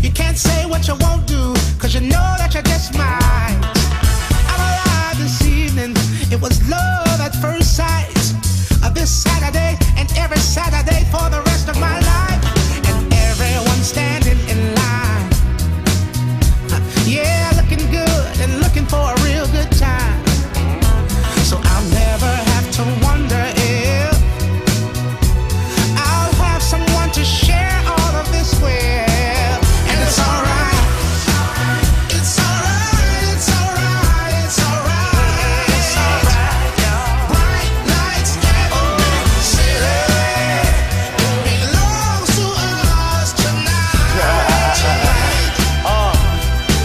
You can't say what you won't do, cause you know that you're just mine. I'm alive this evening, it was love at first sight. This Saturday and every Saturday for the rest of my life. And everyone standing in line. Yeah, looking good and looking for a real good time. So I'll never have to wonder if I'll have someone to share all of this with. And it's alright. It's alright, it's alright, it's alright, it's alright. Bright lights and a big city. It belongs to us tonight.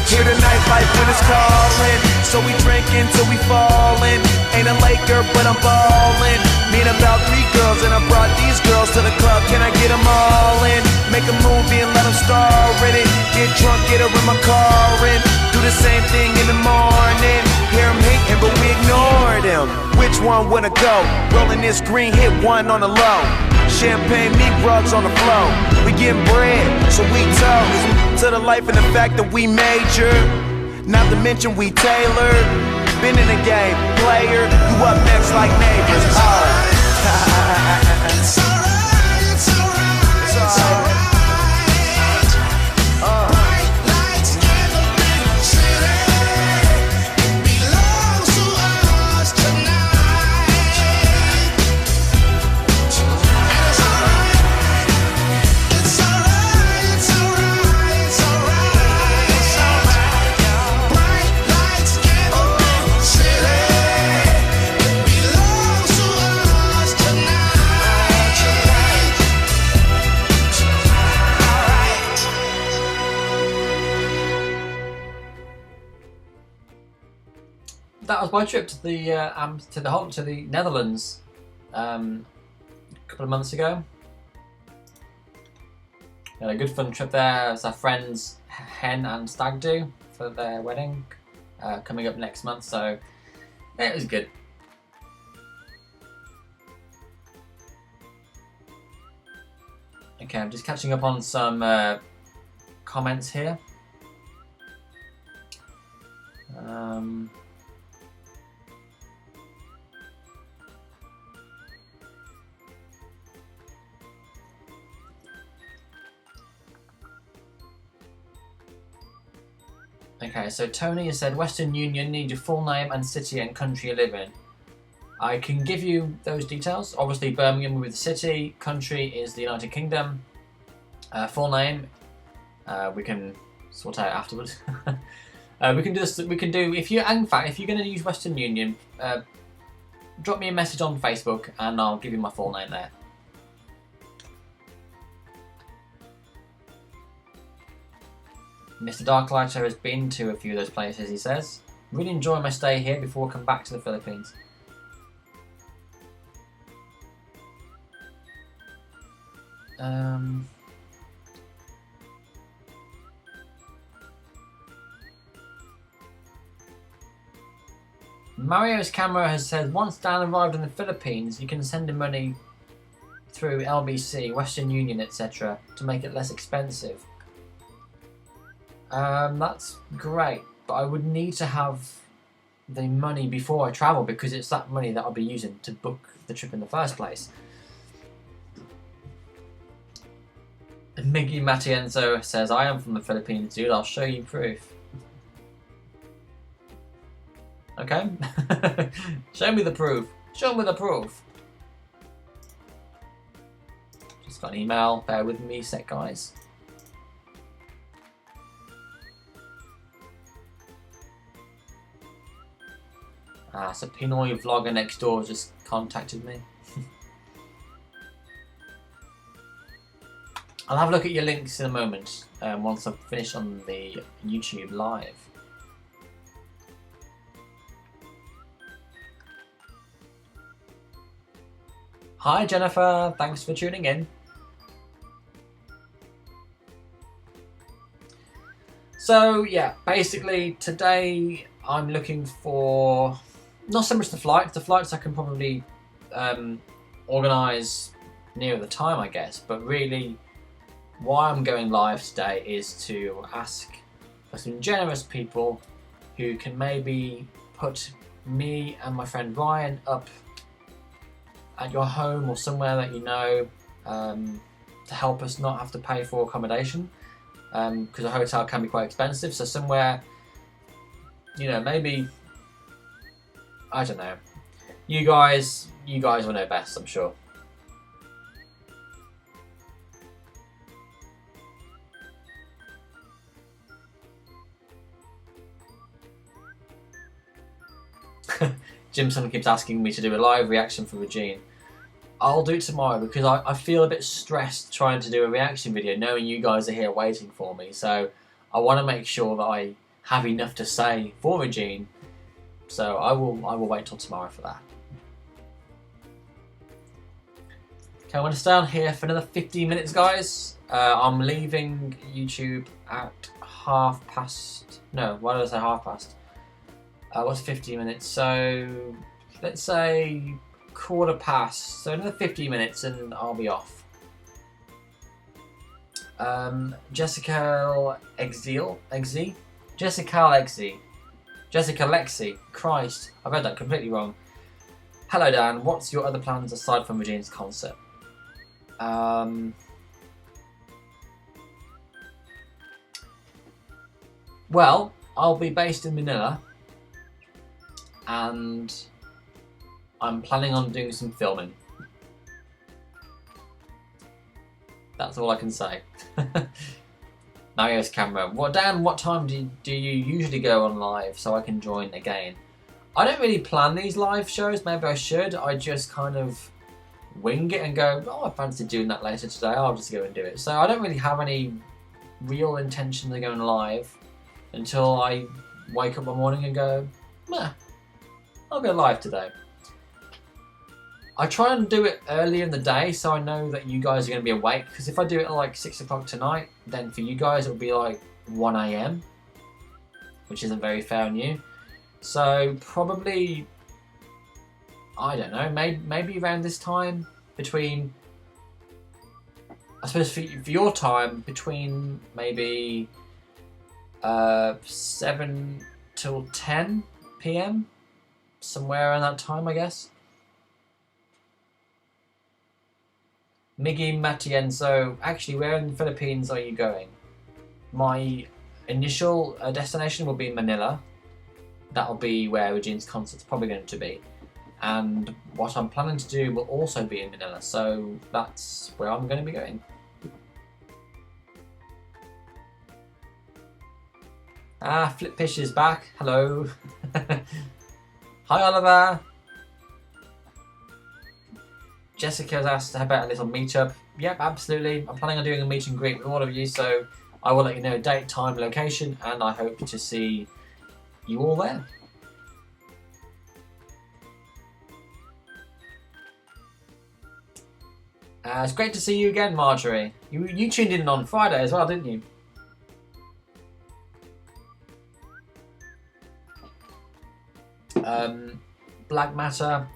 Here the nightlife when it's calling, so we drinking till we falling. Ain't a Laker, but I'm ballin'. Mean about 3 girls, and I brought these girls to the club. Can I get them all in? Make a movie and let them star in it. Get drunk, get her in my car and do the same thing in the morning. Hear them hating, but we ignore them. Which one wanna go? Rolling this green, hit one on the low. Champagne, meat rugs on the floor. We getting bread, so we toast to the life and the fact that we major. Not to mention we tailored. Been in the game, player. You up next like neighbors. Oh. It's alright, it's alright, it's alright. Bright lights and a big city. It belongs to us tonight. And it's alright. It's alright, it's alright, it's alright, it's alright. Bright lights and a big city. It belongs to us tonight. That was my trip to the Netherlands a couple of months ago. We had a good fun trip there. It was our friends Hen and Stag do for their wedding coming up next month, so yeah, it was good. Okay, I'm just catching up on some comments here. Okay, so Tony has said Western Union need your full name and city and country you live in. I can give you those details. Obviously Birmingham will be the city, country is the United Kingdom. Full name, we can sort out afterwards. We can do this, if you're going to use Western Union, drop me a message on Facebook and I'll give you my full name there. Mr. Darklighter has been to a few of those places, he says. Really enjoy my stay here before I come back to the Philippines. Mario's camera has said once Dan arrived in the Philippines, you can send him money through LBC, Western Union, etc. to make it less expensive. That's great, but I would need to have the money before I travel because it's that money that I'll be using to book the trip in the first place. Miggy Matienzo says, I am from the Philippines, dude, I'll show you proof. Okay? Show me the proof. Show me the proof. Just got an email, bear with me a sec, guys. So Pinoy vlogger next door just contacted me. I'll have a look at your links in a moment once I've finished on the YouTube live. Hi Jennifer, thanks for tuning in. So yeah, basically today I'm looking for not so much the flights. The flights I can probably organise near the time, I guess. But really, why I'm going live today is to ask for some generous people who can maybe put me and my friend Ryan up at your home or somewhere that you know, to help us not have to pay for accommodation, because a hotel can be quite expensive. So somewhere, you know, maybe, I don't know, you guys will know best, I'm sure. Jimson keeps asking me to do a live reaction for Regine. I'll do it tomorrow because I feel a bit stressed trying to do a reaction video knowing you guys are here waiting for me. So I want to make sure that I have enough to say for Regine. So I will wait till tomorrow for that. Okay, I'm going to stay on here for another 15 minutes, guys. I'm leaving YouTube at 1:30. No, why did I say 1:30? What's 15 minutes? So let's say 1:15. So another 15 minutes and I'll be off. Jessica Lexi. Christ, I read that completely wrong. Hello Dan, what's your other plans aside from Regine's concert? Well, I'll be based in Manila and I'm planning on doing some filming. That's all I can say. Mario's camera. Well, Dan, what time do you usually go on live so I can join again? I don't really plan these live shows. Maybe I should. I just kind of wing it and go, oh, I fancy doing that later today. I'll just go and do it. So I don't really have any real intention of going live until I wake up one morning and go, meh, I'll go live today. I try and do it earlier in the day so I know that you guys are going to be awake, because if I do it at like 6 o'clock tonight, then for you guys it'll be like 1 AM, which isn't very fair on you. So probably, I don't know, maybe around this time, between, I suppose for your time, between maybe 7 till 10 PM, somewhere around that time, I guess. Miggy Matienzo, actually, where in the Philippines are you going? My initial destination will be Manila. That'll be where Regine's concert's probably going to be. And what I'm planning to do will also be in Manila, so that's where I'm going to be going. Flippish is back. Hello. Hi, Oliver. Jessica's asked about a little meetup. Yep, absolutely. I'm planning on doing a meet and greet with all of you, so I will let you know date, time, location, and I hope to see you all there. It's great to see you again, Marjorie. You tuned in on Friday as well, didn't you? Black Matter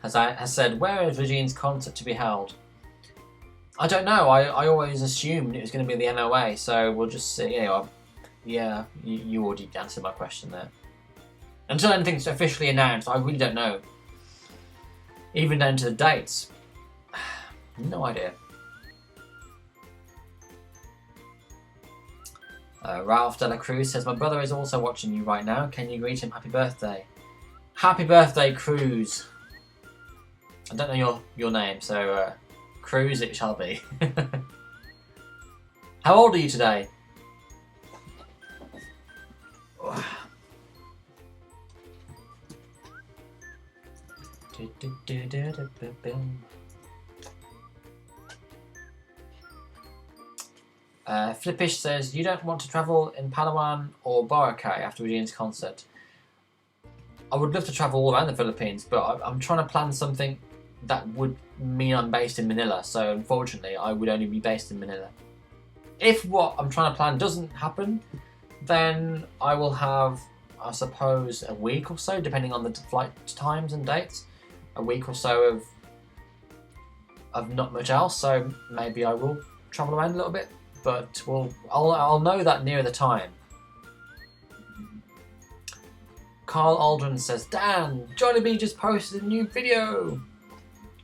has said, where is Regine's concert to be held? I don't know. I always assumed it was going to be the MOA, so we'll just see. Yeah, you already answered my question there. Until anything's officially announced, I really don't know. Even down to the dates. No idea. Ralph Dela Cruz says, my brother is also watching you right now. Can you greet him happy birthday? Happy birthday, Cruz. I don't know your name, so Cruz it shall be. How old are you today? Flippish says, you don't want to travel in Palawan or Boracay after Regine's concert. I would love to travel all around the Philippines, but I'm trying to plan something that would mean I'm based in Manila, so unfortunately I would only be based in Manila. If what I'm trying to plan doesn't happen, then I will have, I suppose, a week or so, depending on the flight times and dates, a week or so of not much else, so maybe I will travel around a little bit. but I'll know that near the time. Carl Aldrin says, Dan, Johnny B just posted a new video.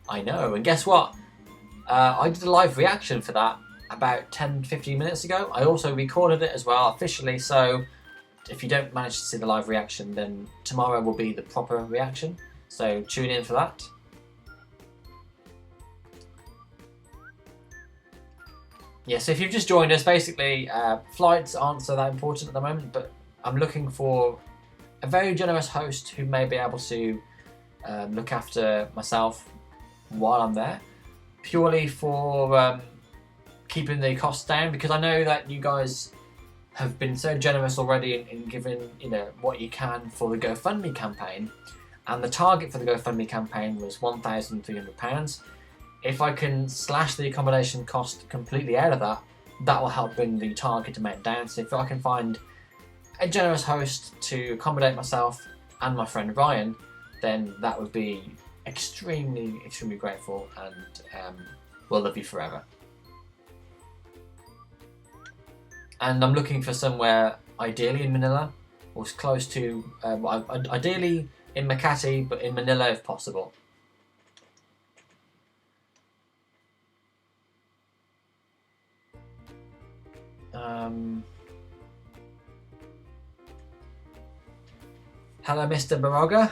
I know, and guess what? I did a live reaction for that about 10-15 minutes ago. I also recorded it as well officially, so if you don't manage to see the live reaction, then tomorrow will be the proper reaction. So tune in for that. Yeah, so if you've just joined us, basically flights aren't so that important at the moment, but I'm looking for a very generous host who may be able to look after myself while I'm there, purely for keeping the costs down, because I know that you guys have been so generous already in giving, you know, what you can for the GoFundMe campaign, and the target for the GoFundMe campaign was £1,300. If I can slash the accommodation cost completely out of that, that will help bring the target amount down. So if I can find a generous host to accommodate myself and my friend Ryan, then that would be extremely grateful, and we'll love you forever. And I'm looking for somewhere ideally in Manila, or as close to, ideally in Makati, but in Manila if possible. Hello, Mr. Baroga.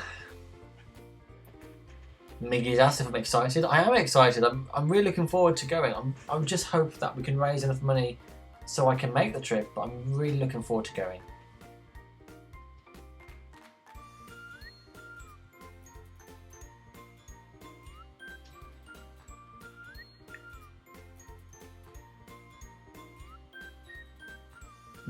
Miggy's asked if I'm excited. I am excited. I'm really looking forward to going. I just hope that we can raise enough money so I can make the trip, but I'm really looking forward to going.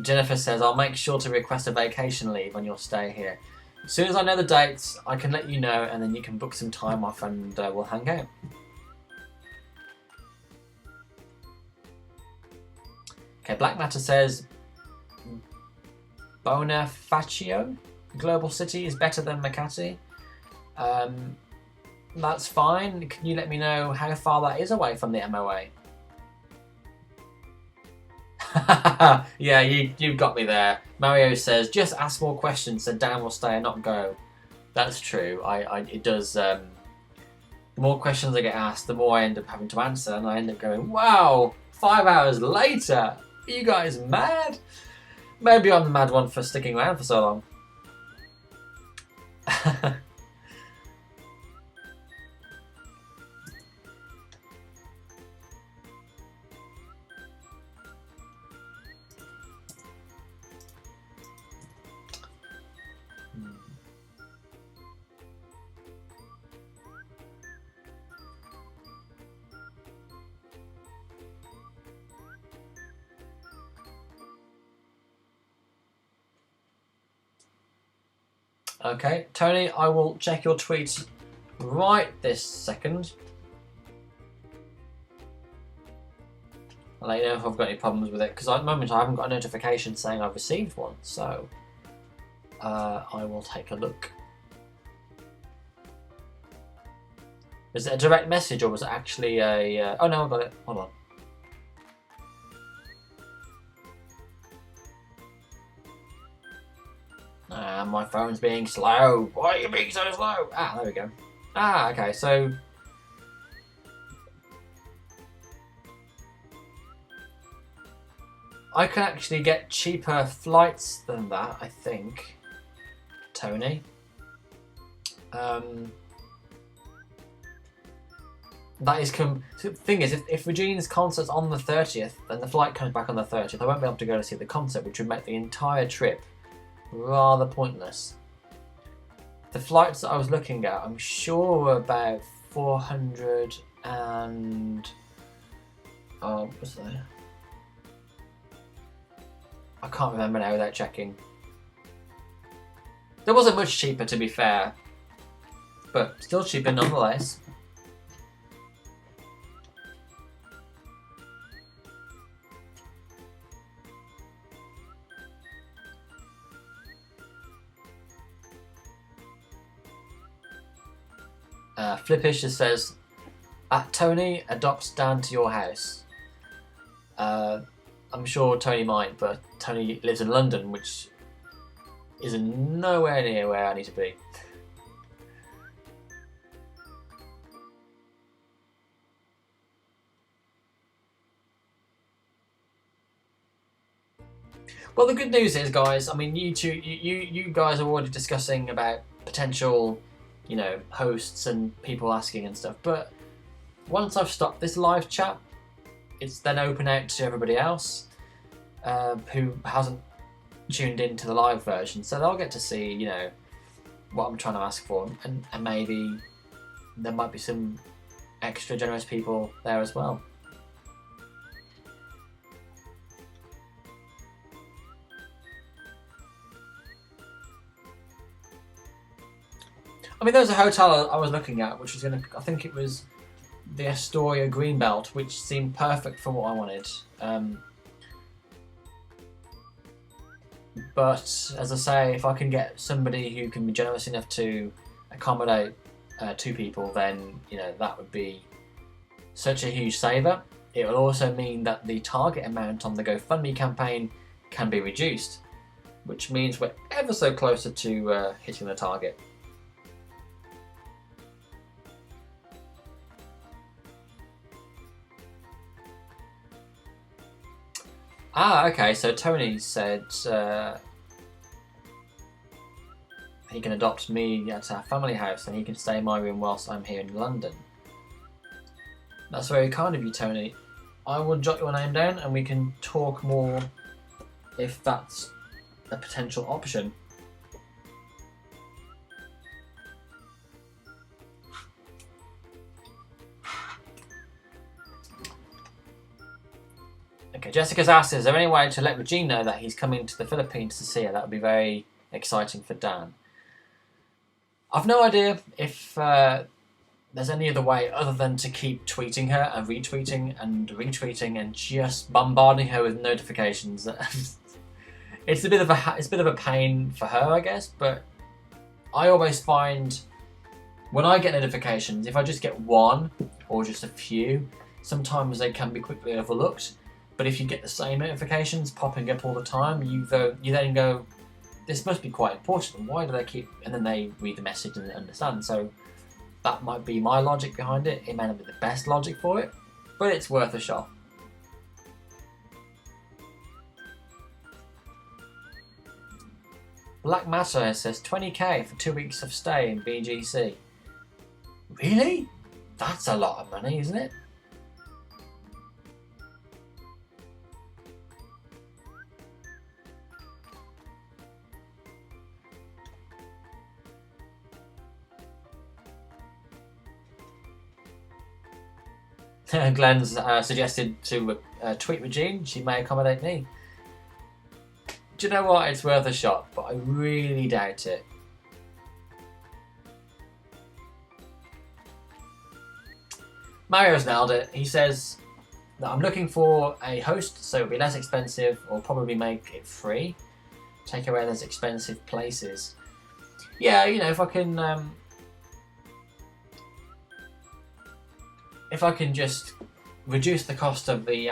Jennifer says, I'll make sure to request a vacation leave on your stay here. As soon as I know the dates, I can let you know, and then you can book some time off and we'll hang out. Okay, Black Matter says, Bonifacio Global City is better than Makati. That's fine. Can you let me know how far that is away from the MOA? Yeah, you've got me there. Mario says, just ask more questions so Dan will stay and not go. That's true. It does. The more questions I get asked, the more I end up having to answer, and I end up going, wow, 5 hours later? Are you guys mad? Maybe I'm the mad one for sticking around for so long. Okay, Tony, I will check your tweets right this second. I'll let you know if I've got any problems with it, because at the moment I haven't got a notification saying I've received one, so I will take a look. Is it a direct message, or was it actually a... oh no, I got it. Hold on. My phone's being slow. Why are you being so slow? Ah, there we go. Ah, okay, so... I can actually get cheaper flights than that, I think, Tony. That is... the thing is, if Regine's concert's on the 30th, then the flight comes back on the 30th, I won't be able to go to see the concert, which would make the entire trip rather pointless. The flights that I was looking at, I'm sure were about 400 and... oh, what was there? I can't remember now without checking. There wasn't much cheaper, to be fair, but still cheaper nonetheless. Flippish just says, Tony adopts Dan to your house. I'm sure Tony might, but Tony lives in London, which is nowhere near where I need to be. Well, the good news is, guys, I mean, you guys are already discussing about potential, you know, hosts and people asking and stuff. But once I've stopped this live chat, it's then open out to everybody else who hasn't tuned into the live version. So they'll get to see, you know, what I'm trying to ask for. And maybe there might be some extra generous people there as well. I mean, there's a hotel I was looking at, which was I think it was the Astoria Greenbelt, which seemed perfect for what I wanted. But as I say, if I can get somebody who can be generous enough to accommodate 2 people, then, you know, that would be such a huge saver. It will also mean that the target amount on the GoFundMe campaign can be reduced, which means we're ever so closer to hitting the target. Ah, okay, so Tony said he can adopt me at our family house and he can stay in my room whilst I'm here in London. That's very kind of you, Tony. I will jot your name down and we can talk more if that's a potential option. Okay, Jessica's asked, is there any way to let Regine know that he's coming to the Philippines to see her? That would be very exciting for Dan. I've no idea if there's any other way other than to keep tweeting her and retweeting and retweeting and just bombarding her with notifications. It's a bit of a pain for her, I guess, but I always find when I get notifications, if I just get one or just a few, sometimes they can be quickly overlooked. But if you get the same notifications popping up all the time, you then go, this must be quite important. Why do they keep... And then they read the message and understand. So that might be my logic behind it. It may not be the best logic for it, but it's worth a shot. Black Matter says 20k for 2 weeks of stay in BGC. Really? That's a lot of money, isn't it? Glenn's suggested to tweet Regine. She may accommodate me. Do you know what? It's worth a shot, but I really doubt it. Mario's nailed it. He says that I'm looking for a host, so it'll be less expensive, or probably make it free. Take away those expensive places. Yeah, you know, if I can just reduce the cost of the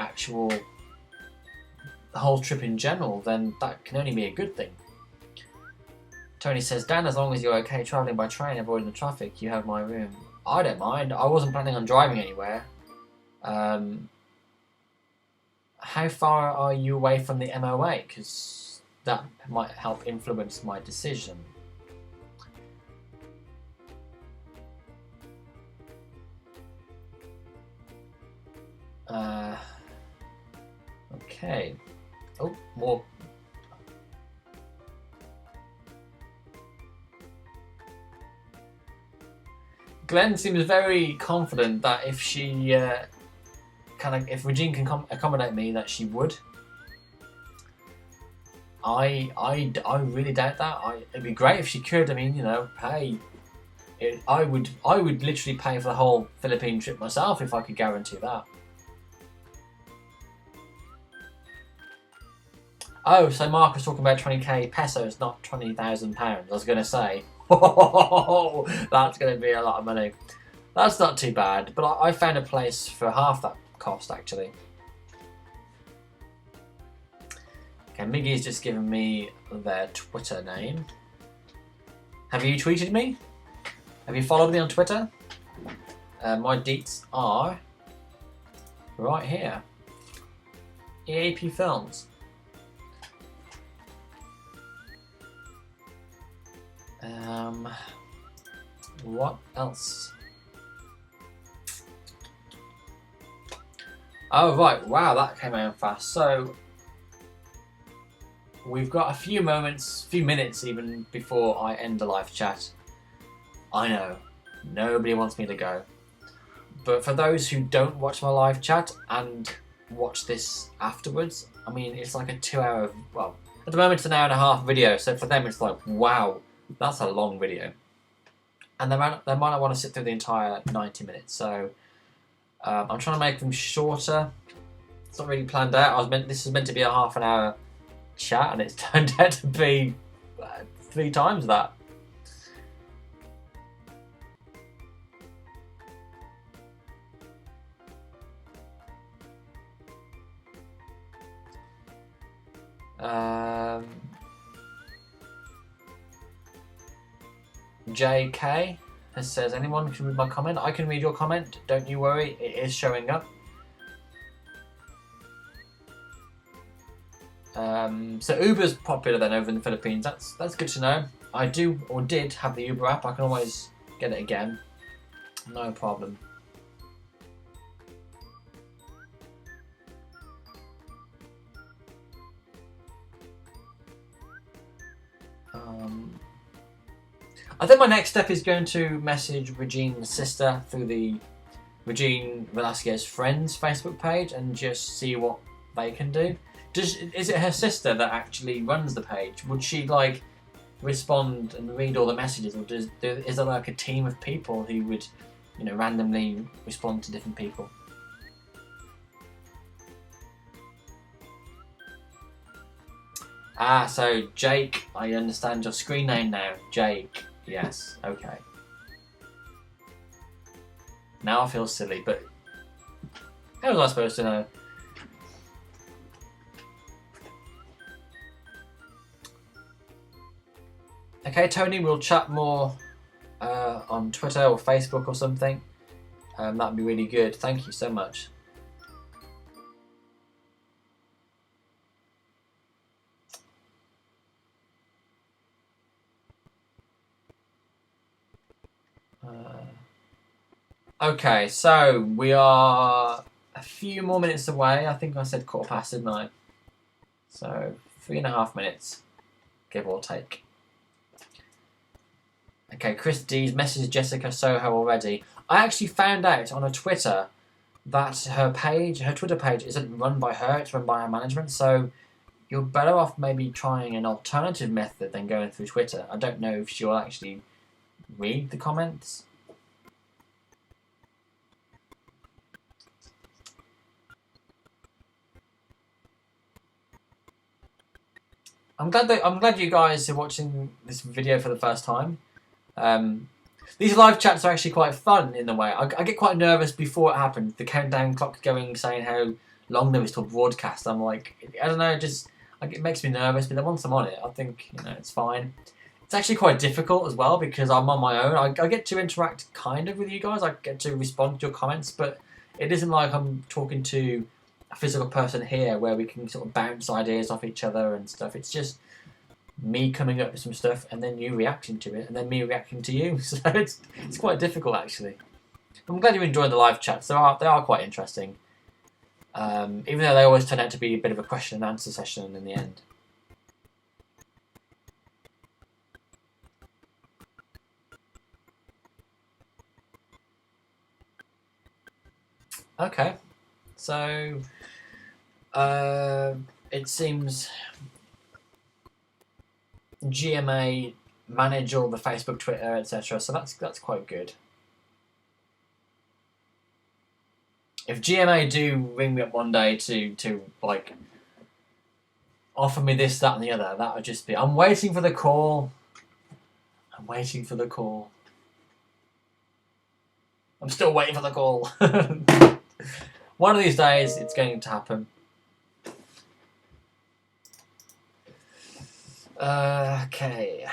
whole trip in general, then that can only be a good thing. Tony says, Dan, as long as you're okay travelling by train, avoiding the traffic, you have my room. I don't mind. I wasn't planning on driving anywhere. How far are you away from the MOA? Because that might help influence my decision. Okay. Oh, more. Glenn seems very confident that if she if Regine can accommodate me, that she would. I really doubt that. It'd be great if she could. I mean, you know, hey, I would literally pay for the whole Philippine trip myself if I could guarantee that. Oh, so Mark was talking about 20k pesos, not £20,000. I was going to say, oh, that's going to be a lot of money. That's not too bad, but I found a place for half that cost, actually. Okay, Miggy's just given me their Twitter name. Have you tweeted me? Have you followed me on Twitter? My deets are right here. EAP Films. What else? Oh right, wow, that came out fast. So we've got a few minutes even before I end the live chat. I know, nobody wants me to go. But for those who don't watch my live chat and watch this afterwards, I mean, it's like a 2 hour, well, at the moment it's an hour and a half video, so for them it's like, wow, that's a long video. And they might not want to sit through the entire 90 minutes, so I'm trying to make them shorter. It's not really planned out. This is meant to be a half an hour chat, and it's turned out to be 3 times that. JK says, anyone can read my comment? I can read your comment, don't you worry, it is showing up. So Uber's popular then over in the Philippines. That's good to know. I do or did have the Uber app. I can always get it again. No problem. I think my next step is going to message Regine's sister through the Regine Velasquez Friends Facebook page and just see what they can do. Is it her sister that actually runs the page? Would she like respond and read all the messages, or is there like a team of people who would, you know, randomly respond to different people? Ah, so Jake, I understand your screen name now. Jake, yes, okay. Now I feel silly, but how was I supposed to know? Okay, Tony, we'll chat more on Twitter or Facebook or something. That'd be really good. Thank you so much. Okay, so we are a few more minutes away. I think I said 1:15, didn't I? So 3.5 minutes, give or take. Okay, Chris D's messaged Jessica Soho already. I actually found out on a Twitter that her Twitter page isn't run by her, it's run by her management, so you're better off maybe trying an alternative method than going through Twitter. I don't know if she'll actually read the comments. I'm glad you guys are watching this video for the first time. These live chats are actually quite fun in a way. I get quite nervous before it happens. The countdown clock going, saying how long there is till broadcast. I'm like, I don't know, it makes me nervous. But then once I'm on it, I think, you know, it's fine. It's actually quite difficult as well because I'm on my own. I get to interact kind of with you guys. I get to respond to your comments, but it isn't like I'm talking to a physical person here where we can sort of bounce ideas off each other and stuff. It's just me coming up with some stuff and then you reacting to it and then me reacting to you. So it's quite difficult actually. I'm glad you enjoyed the live chats. They are quite interesting. Even though they always turn out to be a bit of a question and answer session in the end. Okay, so it seems GMA manage all the Facebook, Twitter, etc. So that's quite good. If GMA do ring me up one day to like offer me this, that, and the other, that would just be. I'm waiting for the call. I'm waiting for the call. I'm still waiting for the call. One of these days, it's going to happen. Okay.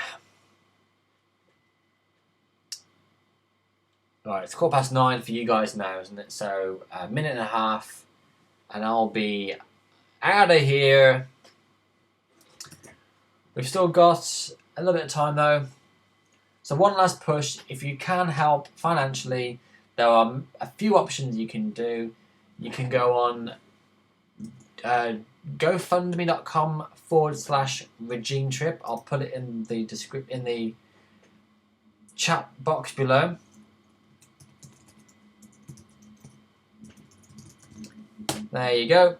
Right, it's 9:15 for you guys now, isn't it? So a minute and a half, and I'll be out of here. We've still got a little bit of time though. So one last push. If you can help financially, there are a few options you can do. You can go on GoFundMe.com/Regine Trip. I'll put it in the in the chat box below. There you go.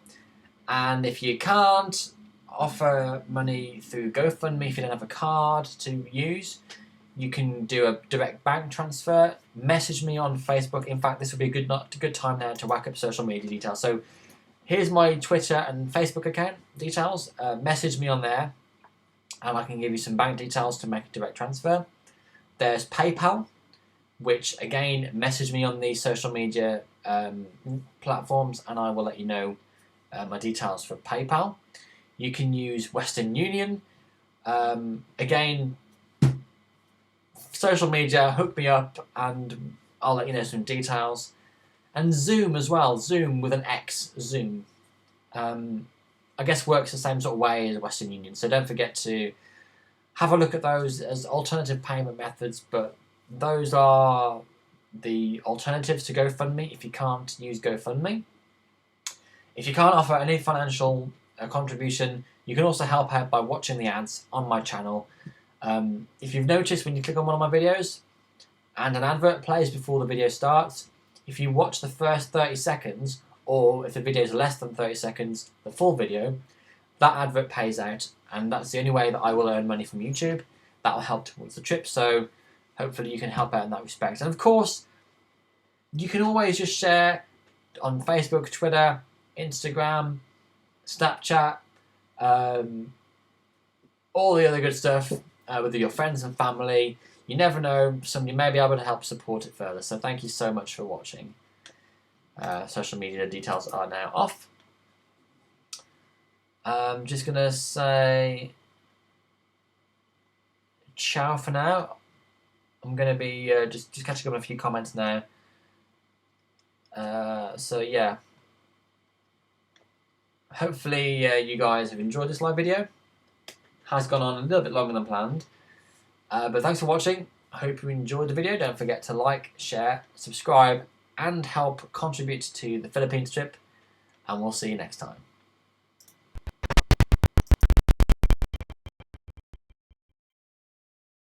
And if you can't offer money through GoFundMe, if you don't have a card to use, you can do a direct bank transfer. Message me on Facebook. In fact, this would be a good time now to whack up social media details. So here's my Twitter and Facebook account details. Message me on there, and I can give you some bank details to make a direct transfer. There's PayPal, which again, message me on the social media platforms, and I will let you know my details for PayPal. You can use Western Union. Again, social media, hook me up, and I'll let you know some details. And Zoom as well. Zoom with an X. Zoom. I guess works the same sort of way as Western Union. So don't forget to have a look at those as alternative payment methods. But those are the alternatives to GoFundMe if you can't use GoFundMe. If you can't offer any financial contribution, you can also help out by watching the ads on my channel. If you've noticed, when you click on one of my videos and an advert plays before the video starts, if you watch the first 30 seconds, or if the video is less than 30 seconds, the full video, that advert pays out, and that's the only way that I will earn money from YouTube. That will help towards the trip, so hopefully you can help out in that respect. And of course, you can always just share on Facebook, Twitter, Instagram, Snapchat, all the other good stuff with your friends and family. You never know, somebody may be able to help support it further. So thank you so much for watching. Social media details are now off. I'm just going to say ciao for now. I'm going to be just catching up on a few comments now. So yeah. Hopefully you guys have enjoyed this live video. Has gone on a little bit longer than planned. But thanks for watching. I hope you enjoyed the video. Don't forget to like, share, subscribe, and help contribute to the Philippines trip. And we'll see you next time.